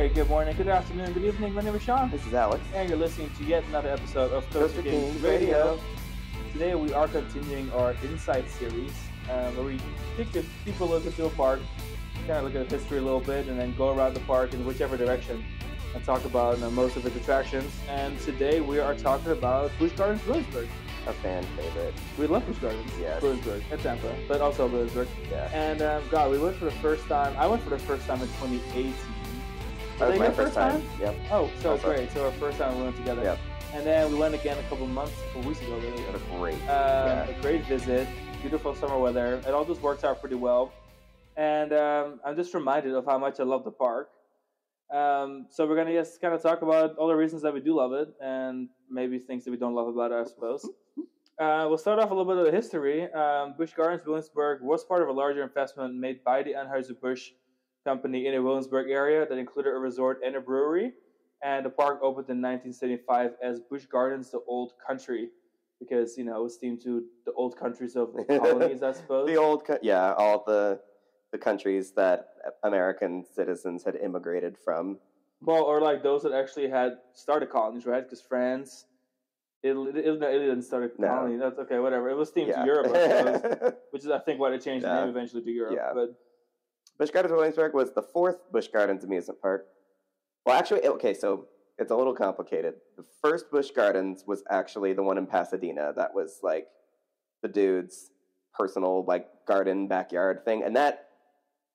day, good morning, good afternoon, good evening. My name is Sean. This is Alex. And you're listening to yet another episode of Coaster Kings Radio. Today we are continuing our Insight series, where we take people look into a park, kind of look at the history a little bit, and then go around the park in whichever direction and talk about most of its attractions. And today we are talking about Busch Gardens Williamsburg. A fan favorite. We love Busch Gardens. Yes. Williamsburg and Tampa, but also Williamsburg. Yeah. And God, we went for the first time. I went for the first time in 2018. That was my first time. Yep. Oh, so Also. great. So our first time we went together. Yep. And then we went again a couple weeks ago, really. What a great. A great visit. Beautiful summer weather. It all just worked out pretty well. And I'm just reminded of how much I love the park. So we're going to just kind of talk about all the reasons that we do love it and maybe things that we don't love about it, I suppose. We'll start off a little bit of the history. Busch Gardens Williamsburg was part of a larger investment made by the Anheuser-Busch company in the Williamsburg area that included a resort and a brewery. And the park opened in 1975 as Busch Gardens, the Old Country, because, it was themed to the old countries of the colonies, I suppose. All the countries that American citizens had immigrated from. Well, or like those that actually had started colonies, right? Because France, Italy didn't start a colony. That's okay, whatever. It was themed to Europe, I suppose, which is, I think, why they changed the name eventually to Europe. Yeah. But Busch Gardens Williamsburg was the fourth Busch Gardens amusement park. Well, actually, okay, so it's a little complicated. The first Busch Gardens was actually the one in Pasadena. That was like the dude's personal garden backyard thing, and that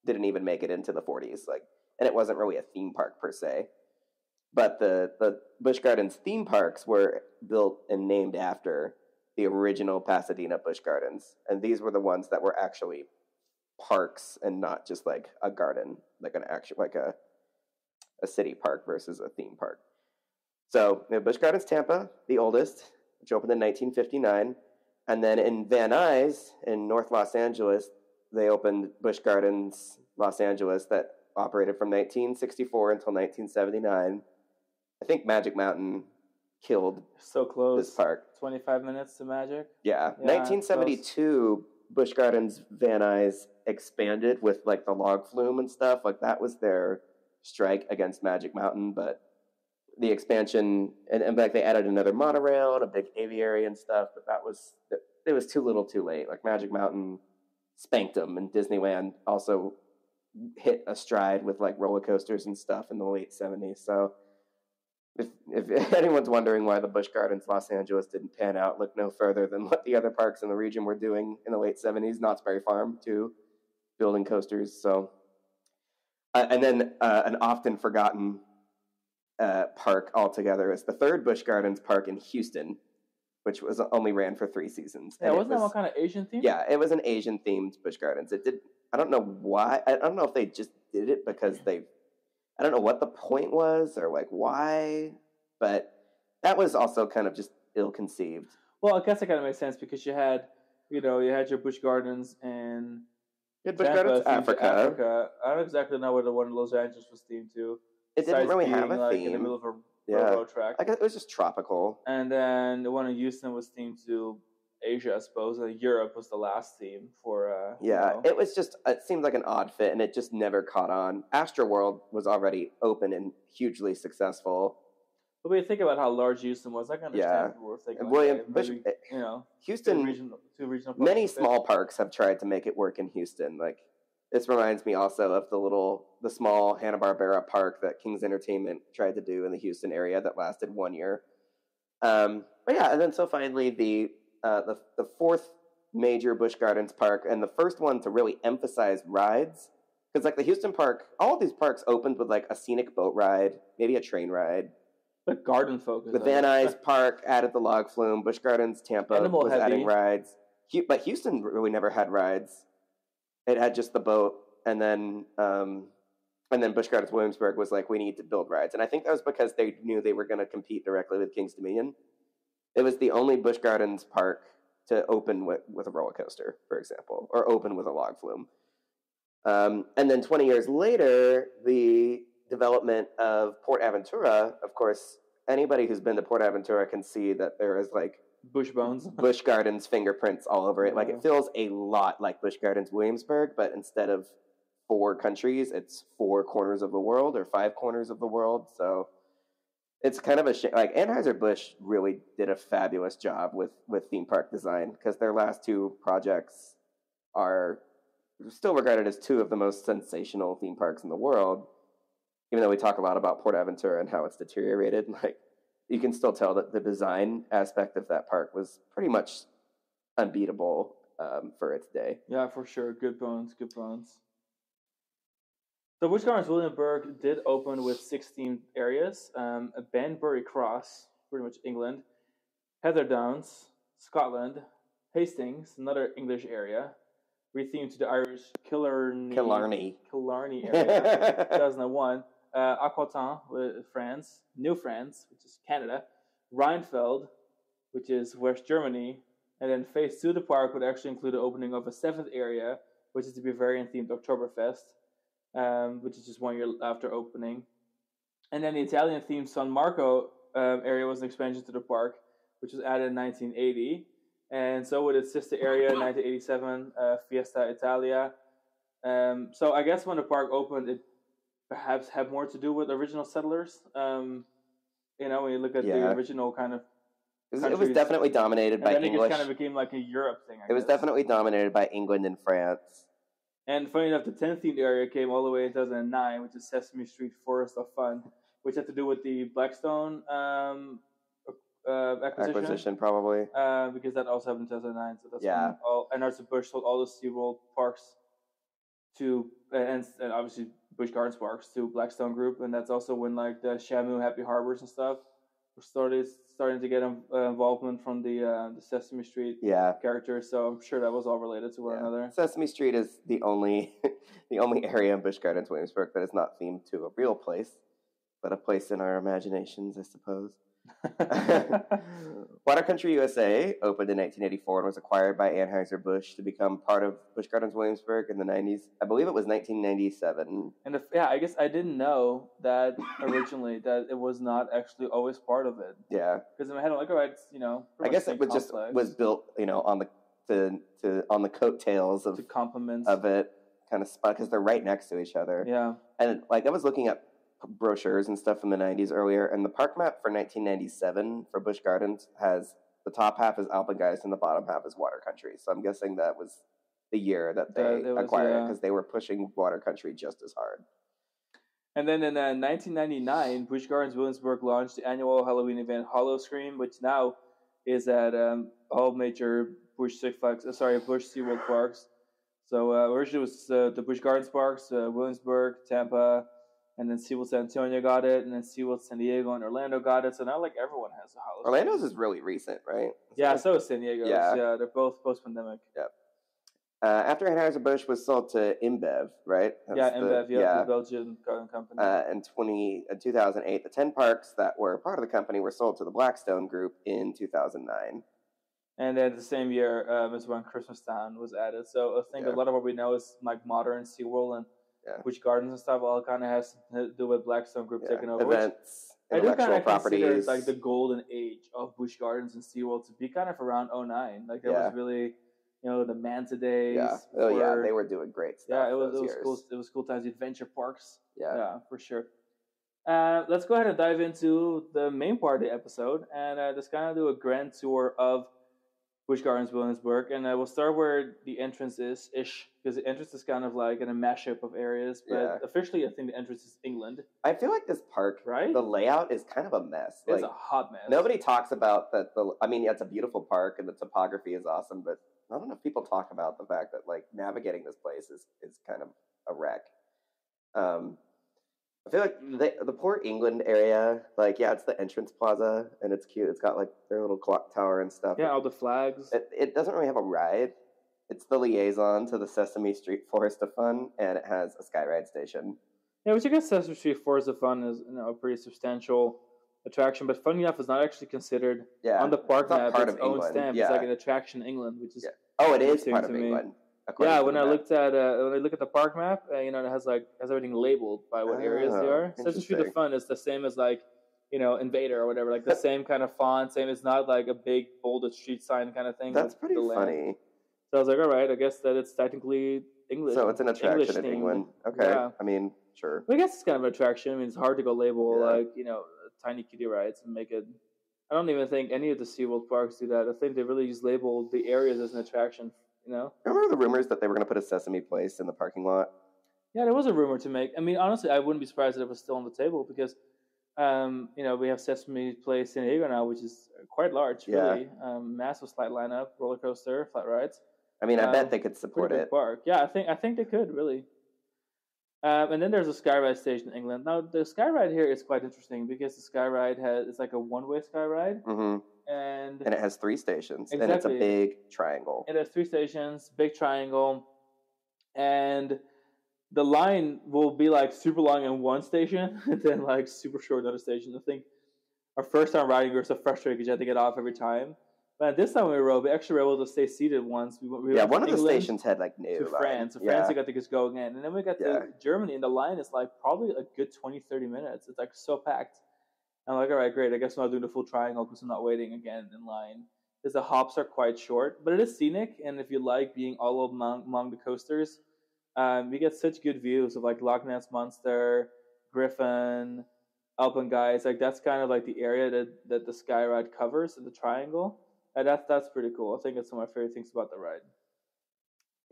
didn't even make it into the 40s. And it wasn't really a theme park per se. But the Busch Gardens theme parks were built and named after the original Pasadena Busch Gardens, and these were the ones that were actually parks and not just like a garden, like an actual a city park versus a theme park. So Busch Gardens Tampa, the oldest, which opened in 1959, and then in Van Nuys in North Los Angeles, they opened Busch Gardens Los Angeles that operated from 1964 until 1979. I think Magic Mountain killed so close. This park. 25 minutes to Magic. Yeah. 1972, Busch Gardens Van Nuys expanded with the log flume and stuff. That was their strike against Magic Mountain, but the expansion and they added another monorail and a big aviary and stuff, but it was too little too late. Magic Mountain spanked them, and Disneyland also hit a stride with roller coasters and stuff in the late 70s. So if anyone's wondering why the Busch Gardens Los Angeles didn't pan out, look no further than what the other parks in the region were doing in the late 70s. Knott's Berry Farm too, building coasters. So and then an often forgotten park altogether is the third Busch Gardens park in Houston, which was only ran for 3 seasons. Yeah, wasn't that one kind of Asian themed? Yeah, it was an Asian themed Busch Gardens. It did. I don't know why. I don't know if they just did it because I don't know what the point was or why, but that was also kind of just ill-conceived. Well, I guess it kind of makes sense because you had your Busch Gardens and Busch Gardens Africa. I don't exactly know what the one in Los Angeles was themed to. It didn't really have a theme. In the middle of a railroad track. I guess it was just tropical. And then the one in Houston was themed to Asia, I suppose. And Europe was the last theme for. It was just. It seemed like an odd fit, and it just never caught on. Astroworld was already open and hugely successful. But when you think about how large Houston was, I can understand people were thinking. Houston. Two regional parks. Many small parks have tried to make it work in Houston. This reminds me also of the small Hanna-Barbera park that King's Entertainment tried to do in the Houston area that lasted 1 year. And then so finally the fourth major Busch Gardens park, and the first one to really emphasize rides, because the Houston park, all of these parks opened with a scenic boat ride, maybe a train ride. But garden focus. The Van Nuys Park added the log flume. Busch Gardens Tampa was adding rides, but Houston really never had rides. It had just the boat, and then Busch Gardens Williamsburg was we need to build rides. And I think that was because they knew they were going to compete directly with King's Dominion. It was the only Busch Gardens park to open with a roller coaster, for example, or open with a log flume. And then 20 years later, the development of Port Aventura, of course, anybody who's been to Port Aventura can see that there is Busch bones. Busch Gardens fingerprints all over it. It feels a lot like Busch Gardens Williamsburg, but instead of 4 countries, it's 4 corners of the world or 5 corners of the world. So it's kind of a shame. Like Anheuser-Busch really did a fabulous job with theme park design, because their last 2 projects are still regarded as 2 of the most sensational theme parks in the world. Even though we talk a lot about PortAventura and how it's deteriorated, like you can still tell that the design aspect of that park was pretty much unbeatable for its day. Yeah, for sure. Good bones. So Busch Gardens Williamsburg did open with 16 areas. Banbury Cross, pretty much England. Heather Downs, Scotland. Hastings, another English area. Rethemed to the Irish Killarney area, 2001. Aquitaine, France. New France, which is Canada. Rheinfeld, which is West Germany. And then phase 2 of the park would actually include the opening of a 7th area, which is the Bavarian-themed Oktoberfest, which is just 1 year after opening. And then the Italian-themed San Marco area was an expansion to the park, which was added in 1980. And so with its sister area in 1987, Fiesta Italia. So I guess when the park opened, it perhaps had more to do with original settlers. When you look at the original kind of it was definitely dominated by English. And then it just kind of became like a Europe thing, I guess. It was definitely dominated by England and France. And funny enough, the 10th themed area came all the way in 2009, which is Sesame Street Forest of Fun, which had to do with the Blackstone acquisition, probably. Because that also happened in 2009. So that's when Anheuser-Busch sold all the SeaWorld parks to, and obviously Busch Gardens parks to Blackstone Group, and that's also when like the Shamu Happy Harbors and stuff were starting to get involvement from the Sesame Street characters. So I'm sure that was all related to one another. Sesame Street is the only area in Busch Gardens Williamsburg that is not themed to a real place, but a place in our imaginations, I suppose. Water Country USA opened in 1984 and was acquired by Anheuser-Busch to become part of Busch Gardens Williamsburg in the 90s. I believe it was 1997. And I guess I didn't know that originally that it was not actually always part of it. Yeah, because in my head I'm like, all right, I guess it was built, on the coattails of to complement of it, kind of spot because they're right next to each other. Yeah, and like I was looking at brochures and stuff from the 90s earlier, and the park map for 1997 for Busch Gardens has the top half is Alpengeist and the bottom half is Water Country. So I'm guessing that was the year that they acquired it, because they were pushing Water Country just as hard. And then in 1999, Busch Gardens Williamsburg launched the annual Halloween event Howl-O-Scream, which now is at all major Busch SeaWorld parks. So originally it was the Busch Gardens parks, Williamsburg, Tampa, and then SeaWorld San Antonio got it, and then SeaWorld San Diego and Orlando got it. So now, like, everyone has a Howl-O-Scream. Orlando's is really recent, right? So is San Diego's. Yeah, they're both post-pandemic. Yep. After Anheuser-Busch was sold to InBev, right? InBev, the Belgian company. In 2008, the 10 parks that were part of the company were sold to the Blackstone Group in 2009. And then the same year is when Christmas Town was added. So I think a lot of what we know is like modern SeaWorld and Busch Gardens and stuff all kind of has to do with Blackstone Group taking over. Events, intellectual properties. Consider like the golden age of Busch Gardens and SeaWorld to be kind of around 2009. Like that was really, the Manta days. Yeah. They were doing great stuff. Yeah, it was cool. It was cool times. Adventure parks. Yeah, for sure. Let's go ahead and dive into the main part of the episode and just kind of do a grand tour of Busch Gardens Williamsburg, and we'll start where the entrance is, because the entrance is kind of like in a mashup of areas, but officially I think the entrance is England. I feel like this park, right? The layout is kind of a mess. It's a hot mess. Nobody talks about that. It's a beautiful park and the topography is awesome, but not enough people talk about the fact that like navigating this place is kind of a wreck. I feel like the Port England area, it's the entrance plaza, and it's cute. It's got, their little clock tower and stuff. Yeah, all the flags. It doesn't really have a ride. It's the liaison to the Sesame Street Forest of Fun, and it has a skyride station. Yeah, which I guess Sesame Street Forest of Fun is a pretty substantial attraction, but funny enough, it's not actually consideed on the park map its own stamp. Yeah. It's like an attraction in England, which is it is part of England. Yeah, when I look at the park map, it has everything labeled by what areas they are. Sesame Street of Fun is the same as Invader or whatever, the same kind of font, same. It's not like a big bolded street sign kind of thing. That's pretty funny. So I was like, all right, I guess that it's technically English. So it's an attraction English in themed. England. Okay. Yeah. I mean, sure. I guess it's kind of an attraction. I mean, it's hard to go label Yeah. like tiny kiddie rides and make it. I don't even think any of the SeaWorld parks do that. I think they really just label the areas as an attraction. Remember the rumors that they were going to put a Sesame Place in the parking lot? Yeah, there was a rumor to make. I mean, honestly, I wouldn't be surprised if it was still on the table because, we have Sesame Place San Diego now, which is quite large, really. Massive slide lineup, roller coaster, flat rides. I mean, I bet they could support it. Park. Yeah, I think they could really. And then there's a Skyride station in England. Now the Skyride here is quite interesting because the Skyride it's like a one-way Skyride, and it has 3 stations, exactly. And it's a big triangle. It has 3 stations, big triangle, and the line will be like super long in one station and then like super short in another station. I think our first time riding we were so frustrated because you had to get off every time. But this time we rode, we actually were able to stay seated once. We one of the stations had like no to France. So France, we got to just go again. And then we got to Germany, and the line is like probably a good 20, 30 minutes. It's like so packed. And I'm like, all right, great. I guess I'm not doing the full triangle because I'm not waiting again in line. Because the hops are quite short, but it is scenic. And if you like being all among the coasters, we get such good views of like Loch Ness Monster, Griffon, Alpengeist. Like that's kind of like the area that the Skyride covers in the triangle. And that's pretty cool. I think that's one of my favorite things about the ride.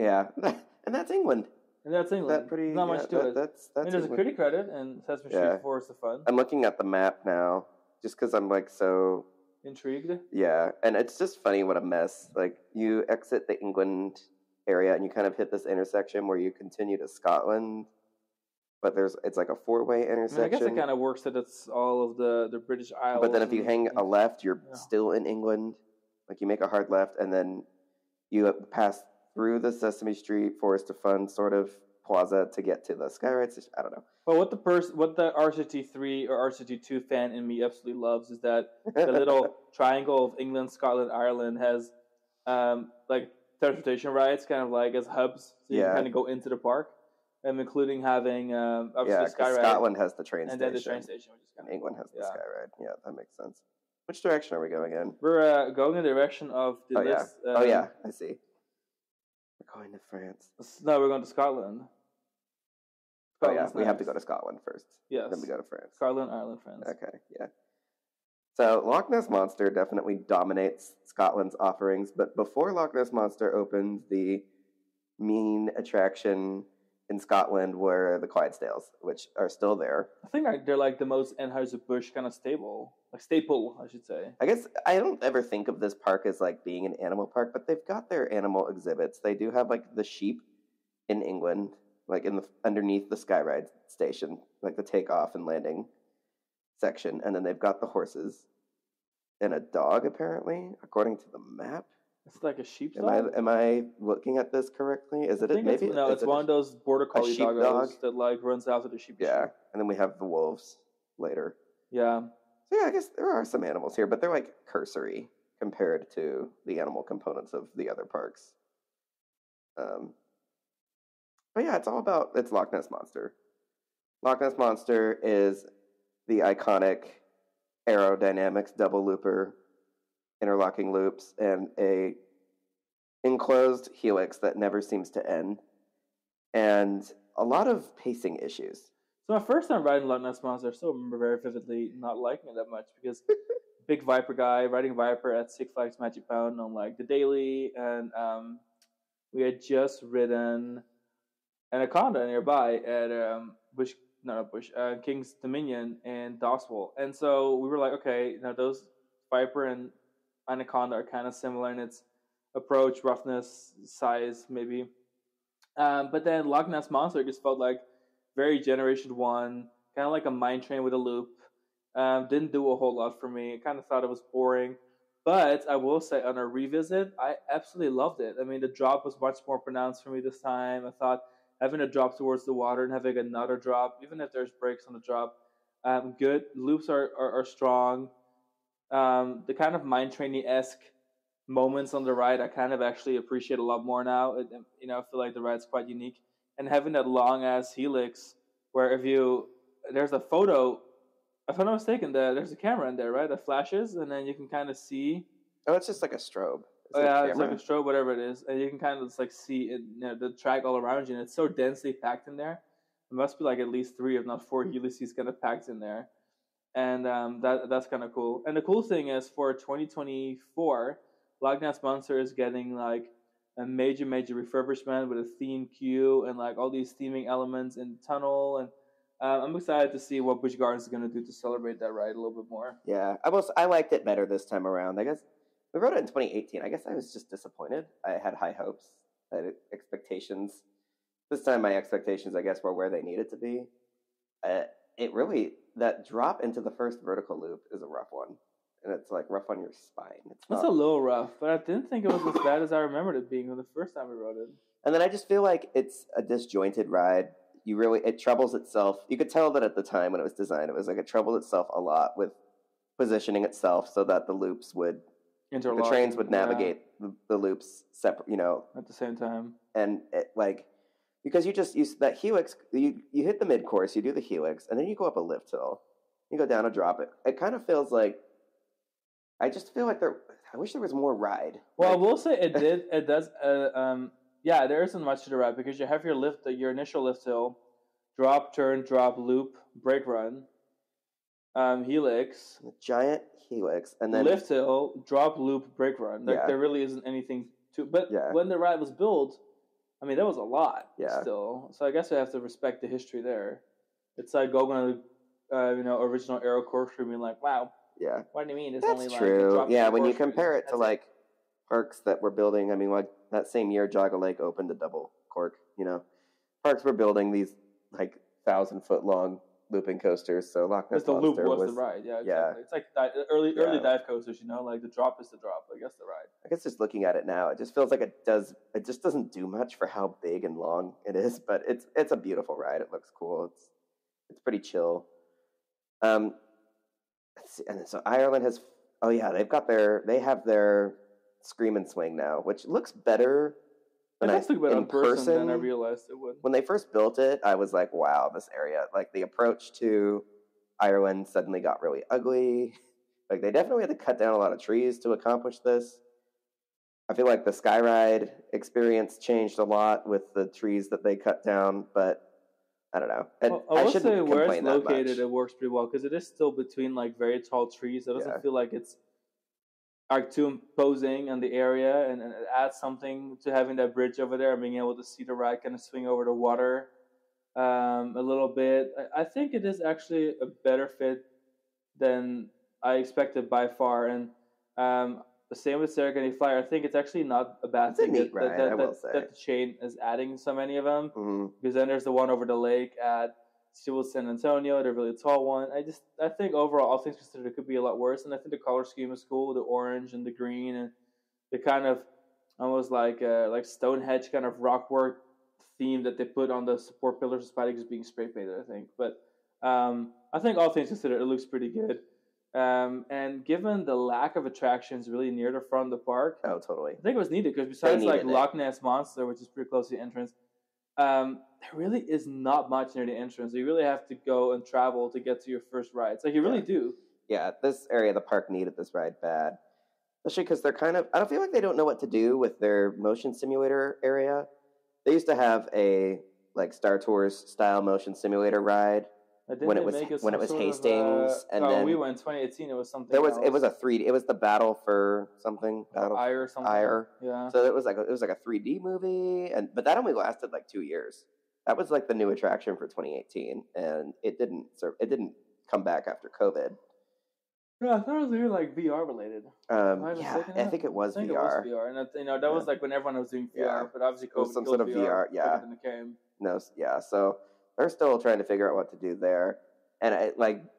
Yeah, and that's England. Not much to it. That's I mean, there's a critic credit, and Sesame Street 4 is the fun. I'm looking at the map now, just because I'm like so intrigued. Yeah, and it's just funny what a mess. Like you exit the England area, and you kind of hit this intersection where you continue to Scotland, but it's like a 4-way intersection. I guess it kind of works that it's all of the British Isles. But then if you hang a left, you're still in England. Like you make a hard left, and then you pass through the Sesame Street Forest of Fun sort of plaza to get to the Skyride station. I don't know. Well, what the RCT3 or RCT2 fan in me absolutely loves is that the little triangle of England, Scotland, Ireland has like transportation rides, kind of like as hubs, so you can kind of go into the park. Including having obviously Skyride. Scotland has the train station, and then the train station, which is kind of England has the Skyride. Yeah, that makes sense. Which direction are we going in? We're going in the direction of the list. I see. We're going to France. No, we're going to Scotland. We have to go to Scotland first. Yes. Then we go to France. Scotland, Ireland, France. Okay, yeah. So Loch Ness Monster definitely dominates Scotland's offerings, but before Loch Ness Monster opened, the main attraction in Scotland were the Clydesdales, which are still there. I think they're like the most Anheuser-Busch kind of staple, I should say. I guess I don't ever think of this park as like being an animal park, but they've got their animal exhibits. They do have like the sheep in England, like underneath the Skyride station, like the takeoff and landing section, and then they've got the horses and a dog, apparently, according to the map. It's like a sheep dog? Am I looking at this correctly? Is it maybe? It's one of those border collie doggos that like runs after the sheep. Yeah, and then we have the wolves later. Yeah. So yeah, I guess there are some animals here, but they're like cursory compared to the animal components of the other parks. But yeah, it's Loch Ness Monster. Loch Ness Monster is the iconic aerodynamics double looper, interlocking loops, and a enclosed helix that never seems to end, and a lot of pacing issues. So my first time riding Loch Ness Monster, I still remember very vividly not liking it that much because big Viper guy, riding Viper at Six Flags Magic Mountain on like the daily, and we had just ridden Anaconda nearby at King's Dominion in Doswell. And so we were like, okay, those Viper and Anaconda are kind of similar in its approach, roughness, size, maybe. But then Loch Ness Monster just felt like very Generation 1, kind of like a mine train with a loop. Didn't do a whole lot for me. I kind of thought it was boring. But I will say, on a revisit, I absolutely loved it. I mean, the drop was much more pronounced for me this time. I thought having a drop towards the water and having another drop, even if there's breaks on the drop, good. Loops are strong. The kind of mine trainy-esque moments on the ride, I kind of actually appreciate a lot more now. I feel like the ride's quite unique. And having that long-ass helix where there's a photo, if I'm not mistaken, there's a camera in there, right, that flashes, and then you can kind of see. Oh, it's just like a strobe. Oh Is it yeah, a it's like camera? a strobe, whatever it is, and you can kind of just like see it, the track all around you, and it's so densely packed in there. It must be like at least 3, if not 4 helices kind of packed in there, and that's kind of cool. And the cool thing is for 2024, Loch Ness Monster is getting like a major refurbishment with a theme queue and like all these theming elements in the tunnel, and I'm excited to see what Busch Gardens is going to do to celebrate that ride a little bit more. Yeah, I liked it better this time around. I guess we wrote it in 2018. I guess I was just disappointed. I had high hopes, expectations. This time, my expectations, I guess, were where they needed to be. It really, that drop into the first vertical loop is a rough one, and it's like rough on your spine. It's a little rough, but I didn't think it was as bad as I remembered it being the first time we rode it. And then I just feel like it's a disjointed ride. It troubles itself. You could tell that at the time when it was designed, it was like it troubled itself a lot with positioning itself so that the loops would, Interlock, the trains would navigate the loops separate, at the same time. And it, like, because you just use that helix, you hit the mid course, you do the helix, and then you go up a lift hill, you go down a drop. It kind of feels like, I just feel like I wish there was more ride. Well, I will say it does. Yeah, there isn't much to the ride because you have your initial lift hill, drop, turn, drop, loop, brake run, helix, The giant helix, and then lift hill, drop, loop, brake run. There really isn't anything to. But when the ride was built, I mean, that was a lot. Yeah. Still, so I guess we have to respect the history there. It's like going on the original Aero corkscrew and being like, wow. Yeah. What do you mean? It's That's only true. Like Yeah, when you compare it to like parks that were building, I mean, like that same year Jogga Lake opened a double cork, parks were building these like 1,000-foot long looping coasters. So Loch Ness the Monster loop was the ride. Yeah, exactly. Yeah. It's like early dive coasters, like the drop is the drop. I guess the ride. I guess just looking at it now, it just feels like it just doesn't do much for how big and long it is, but it's a beautiful ride. It looks cool. It's pretty chill. And so Ireland has, they have their Scream and Swing now, which looks better in person than I realized it would. When they first built it, I was like, wow, this area, like the approach to Ireland suddenly got really ugly. Like they definitely had to cut down a lot of trees to accomplish this. I feel like the Skyride experience changed a lot with the trees that they cut down, but I don't know. I will say where it's located, it works pretty well because it is still between like very tall trees. It doesn't feel like it's like too imposing on the area, and it adds something to having that bridge over there and being able to see the ride kind of swing over the water a little bit. I think it is actually a better fit than I expected by far, and the same with Serengeti Flyer. I think it's actually not a bad thing that the chain is adding so many of them. Mm-hmm. Because then there's the one over the lake at San Antonio, the really tall one. I think overall, all things considered, it could be a lot worse. And I think the color scheme is cool, the orange and the green, and the kind of almost like Stonehenge kind of rock work theme that they put on the support pillars, despite it just being spray painted, I think. But I think all things considered, it looks pretty good. And given the lack of attractions really near the front of the park, oh totally, I think it was needed because besides like Loch Ness Monster, which is pretty close to the entrance, there really is not much near the entrance. You really have to go and travel to get to your first ride. It's like you really do. Yeah, this area of the park needed this ride bad, especially because they're I don't feel like they don't know what to do with their motion simulator area. They used to have a like Star Tours style motion simulator ride. When it was Hastings, and then we went in 2018. It was something. It was a 3D. It was the Battle for something. Ire or something. Ire. Yeah. So it was like a 3D movie, but that only lasted like 2 years. That was like the new attraction for 2018, and it didn't come back after COVID. Yeah, I thought it was really like VR related. I think it was VR. It was VR, and that was like when everyone was doing VR, but obviously COVID some sort of VR. Yeah. Than it came. No. Yeah. So they're still trying to figure out what to do there. And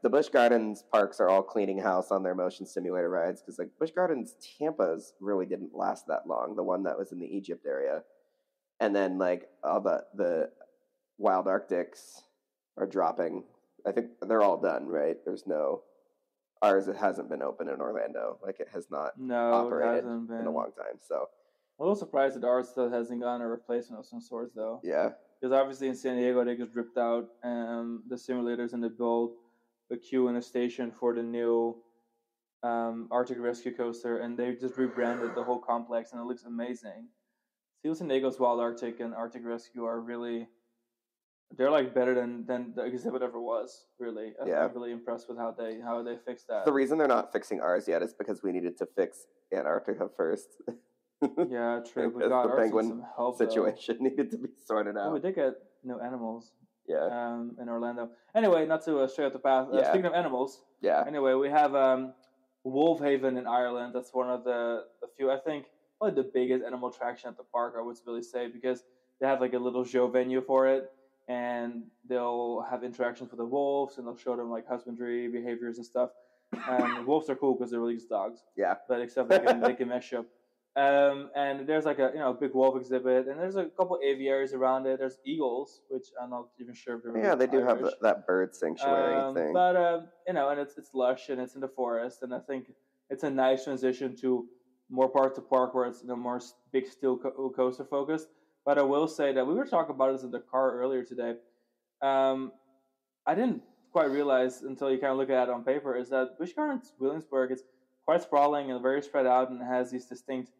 the Busch Gardens parks are all cleaning house on their motion simulator rides because like Busch Gardens Tampa's really didn't last that long. The one that was in the Egypt area, and then like all the Wild Arctics are dropping. I think they're all done, right? There's no ours. It hasn't been open in Orlando. Like it has not operated in a long time. So I'm a little surprised that ours still hasn't gotten a replacement of some sort, though. Yeah. Because obviously in San Diego they just ripped out the simulators and they built a queue and a station for the new Arctic Rescue Coaster, and they just rebranded the whole complex, and it looks amazing. Seal San Diego's Wild Arctic and Arctic Rescue are really, they're like better than the exhibit ever was. Really, I'm really impressed with how they fixed that. The reason they're not fixing ours yet is because we needed to fix Antarctica first. Yeah, true. But God, the penguin situation needed to be sorted out. Oh, we did get animals. Yeah. In Orlando. Anyway, not to stray off the path. Speaking of animals. Yeah. Anyway, we have Wolfhaven in Ireland. That's one of the few, I think, probably the biggest animal attraction at the park, I would really say, because they have like a little show venue for it, and they'll have interactions with the wolves, and they'll show them like husbandry behaviors and stuff. And wolves are cool because they're really just dogs. Yeah. But except they can mesh up. And there's like a big wolf exhibit, and there's a couple aviaries around it. There's eagles, which I'm not even sure if they're really they do Irish. have that bird sanctuary thing. But and it's lush and it's in the forest, and I think it's a nice transition to more parts of the park where it's more big steel coaster focused. But I will say that we were talking about this in the car earlier today. I didn't quite realize until you kind of look at it on paper is that Busch Gardens Williamsburg is quite sprawling and very spread out, and has these distinct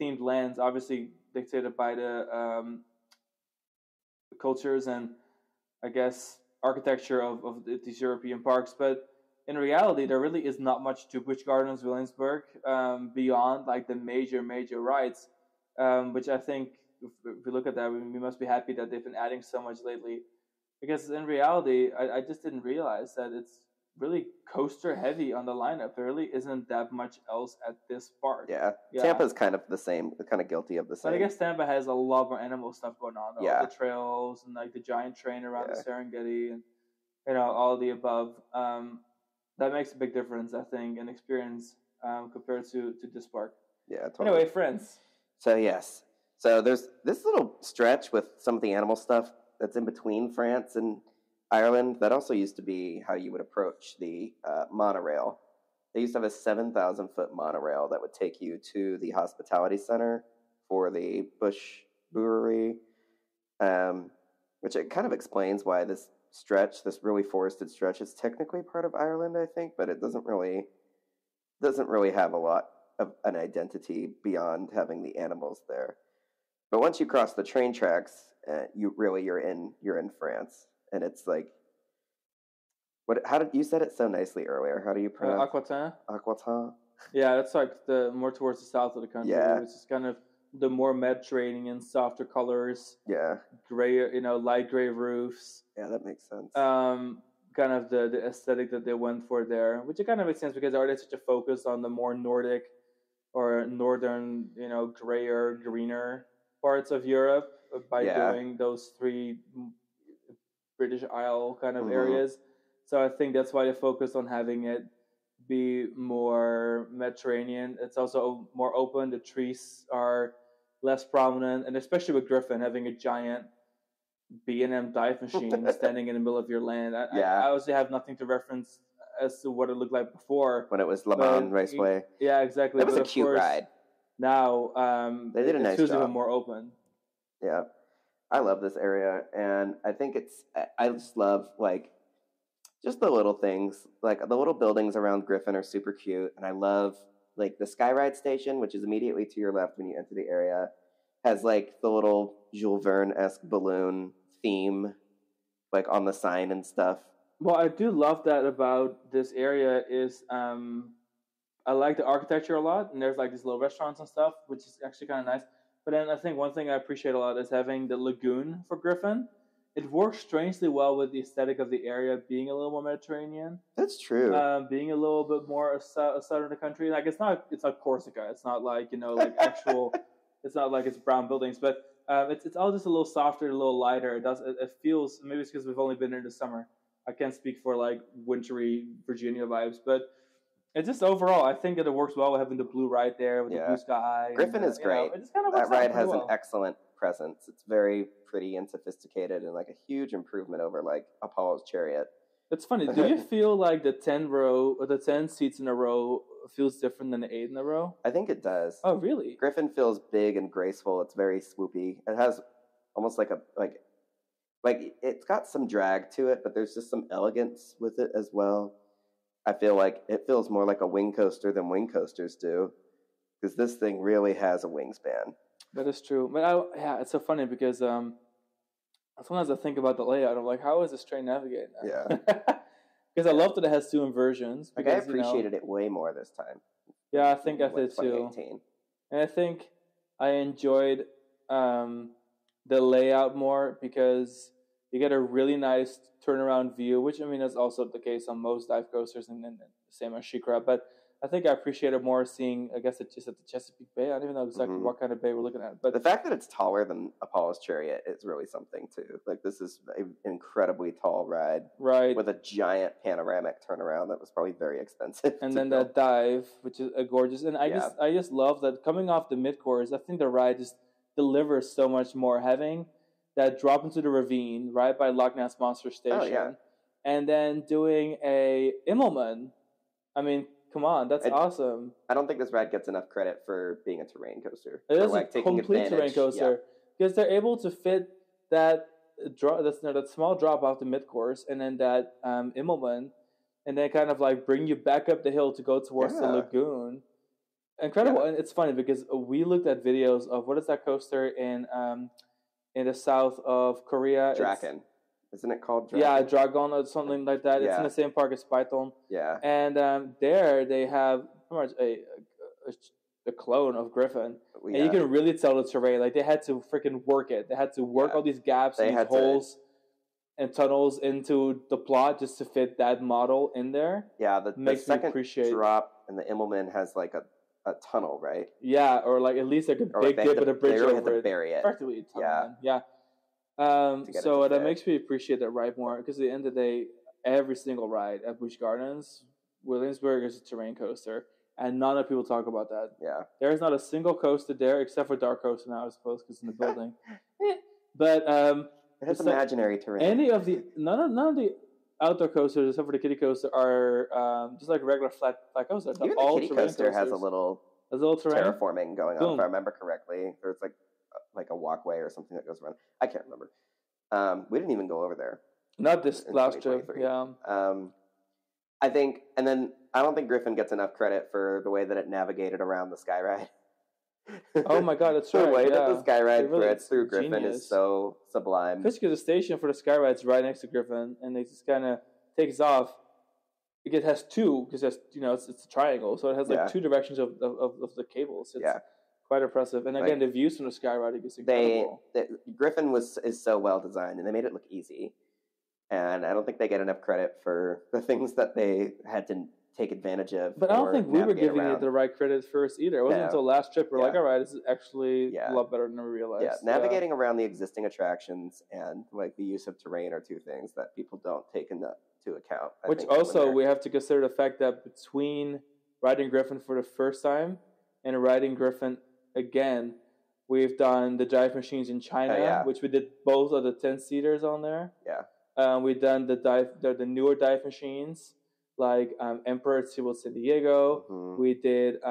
themed lands, obviously dictated by the cultures and I guess architecture of these European parks. But in reality, there really is not much to Busch Gardens Williamsburg beyond like the major rides, which I think if we look at that, we must be happy that they've been adding so much lately. Because in reality, I just didn't realize that it's really coaster heavy on the lineup. There really isn't that much else at this park. Yeah. Tampa's kind of the same, kind of guilty of the same. But I guess Tampa has a lot more animal stuff going on. All the trails and like the giant train around the Serengeti and all the above. That makes a big difference, I think, in experience compared to this park. Yeah, totally. Anyway, friends. So yes. So there's this little stretch with some of the animal stuff that's in between France and Ireland. That also used to be how you would approach the monorail. They used to have a 7,000-foot monorail that would take you to the hospitality center for the Busch Brewery, which it kind of explains why this stretch, this really forested stretch, is technically part of Ireland, I think, but it doesn't really have a lot of an identity beyond having the animals there. But once you cross the train tracks, you're in France, and it's like, how did you said it so nicely earlier? How do you pronounce Aquitaine? Aquitaine? Yeah, it's like the more towards the south of the country. Yeah, which is kind of the more Mediterranean, softer colors. Yeah, gray, light gray roofs. Yeah, that makes sense. Kind of the aesthetic that they went for there, which it kind of makes sense because already such a focus on the more Nordic or northern, grayer, greener parts of Europe by doing those three British Isle kind of areas. So I think that's why they focused on having it be more Mediterranean. It's also more open. The trees are less prominent, and especially with Griffon having a giant B&M dive machine standing in the middle of your land. I obviously have nothing to reference as to what it looked like before. When it was Le Mans Raceway. Yeah, exactly. That was a cute ride. Now, they did a nice job. Even more open. Yeah. I love this area, and I think I just love, just the little things. Like, the little buildings around Griffon are super cute, and I love, the Skyride station, which is immediately to your left when you enter the area, has, the little Jules Verne-esque balloon theme, on the sign and stuff. Well, I do love that about this area is I like the architecture a lot, and there's, these little restaurants and stuff, which is actually kind of nice. But then I think one thing I appreciate a lot is having the lagoon for Griffon. It works strangely well with the aesthetic of the area being a little more Mediterranean. That's true. Being a little bit more southern of the country. It's not Corsica. It's not actual. It's not like it's brown buildings, but it's all just a little softer, a little lighter. It feels, maybe it's because we've only been here this summer. I can't speak for wintry Virginia vibes, but it's just overall, I think that it works well with having the blue ride there with the blue sky. Griffon is great. That ride has an excellent presence. It's very pretty and sophisticated, and a huge improvement over Apollo's Chariot. It's funny. Do you feel like the 10 seats in a row feels different than the 8 in a row? I think it does. Oh, really? Griffon feels big and graceful. It's very swoopy. It has almost it's got some drag to it, but there's just some elegance with it as well. I feel like it feels more like a wing coaster than wing coasters do, because this thing really has a wingspan. That is true. But it's so funny because sometimes I think about the layout. I'm like, how is this train navigating that? Yeah. Because I love that it has two inversions. Because, I appreciated it way more this time. Yeah, I think I did too. And I think I enjoyed the layout more because you get a really nice turnaround view, which I mean is also the case on most dive coasters and the same as SheiKra. But I think I appreciated more seeing, I guess, it's just at the Chesapeake Bay. I don't even know exactly what kind of bay we're looking at. But the fact that it's taller than Apollo's Chariot is really something too. Like, this is an incredibly tall ride, right? With a giant panoramic turnaround that was probably very expensive. And then that dive, which is gorgeous. And I just love that coming off the mid course. I think the ride just delivers so much more. Having that drop into the ravine right by Loch Ness Monster Station, and then doing a Immelman. I mean, come on, that's awesome. I don't think this ride gets enough credit for being a terrain coaster. It is a complete terrain coaster because they're able to fit that that small drop off the mid course and then that Immelman, and then kind of like bring you back up the hill to go towards the lagoon. Incredible, and it's funny because we looked at videos of what is that coaster in the south of Korea? Dragon. Isn't it called Dragon? Yeah, Dragon or something like that. It's in the same park as Python. Yeah. And there they have pretty much a clone of Griffon. And you can really tell the terrain. Like, they had to freaking work it. They had to work all these gaps and these holes and tunnels into the plot just to fit that model in there. Yeah, the second drop and the Immelman has like a tunnel, right? Yeah, or like at least like a big dip with a bridge over it. To bury it. Practically a tunnel. Yeah. So that makes me appreciate that ride more because at the end of the day, every single ride at Busch Gardens Williamsburg is a terrain coaster, and none of people talk about that. Yeah, there's not a single coaster there except for DarKoaster now, I suppose, because it's in the building. But it has imaginary terrain. None of the outdoor coasters except for the kiddie coaster are just like regular flat coasters. Even the kiddie coaster has a little terrain terraforming going on, if I remember correctly. There's like a walkway or something that goes around. I can't remember. We didn't even go over there. Not this last trip. Yeah. I think, and then I don't think Griffon gets enough credit for the way that it navigated around the sky ride. Oh my god, that's right. The way that the sky ride threads through Griffon is so sublime. Especially because the station for the sky ride is right next to Griffon, and it just kind of takes off. It has two, because it's a triangle, so it has like two directions of the cables. It's quite impressive. And again, the views from the sky ride is incredible. Griffon is so well designed, and they made it look easy. And I don't think they get enough credit for the things that they had to take advantage of. But I don't think we were giving it the right credit first either. It wasn't until last trip we're like, all right, this is actually a lot better than we realized. Yeah, navigating around the existing attractions and like the use of terrain are two things that people don't take into account. Which also we have to consider the fact that between riding Griffon for the first time and riding Griffon again, we've done the dive machines in China, which we did both of the 10-seaters on there. Yeah. We've done the newer dive machines like Emperor Civil San Diego. Mm-hmm. We did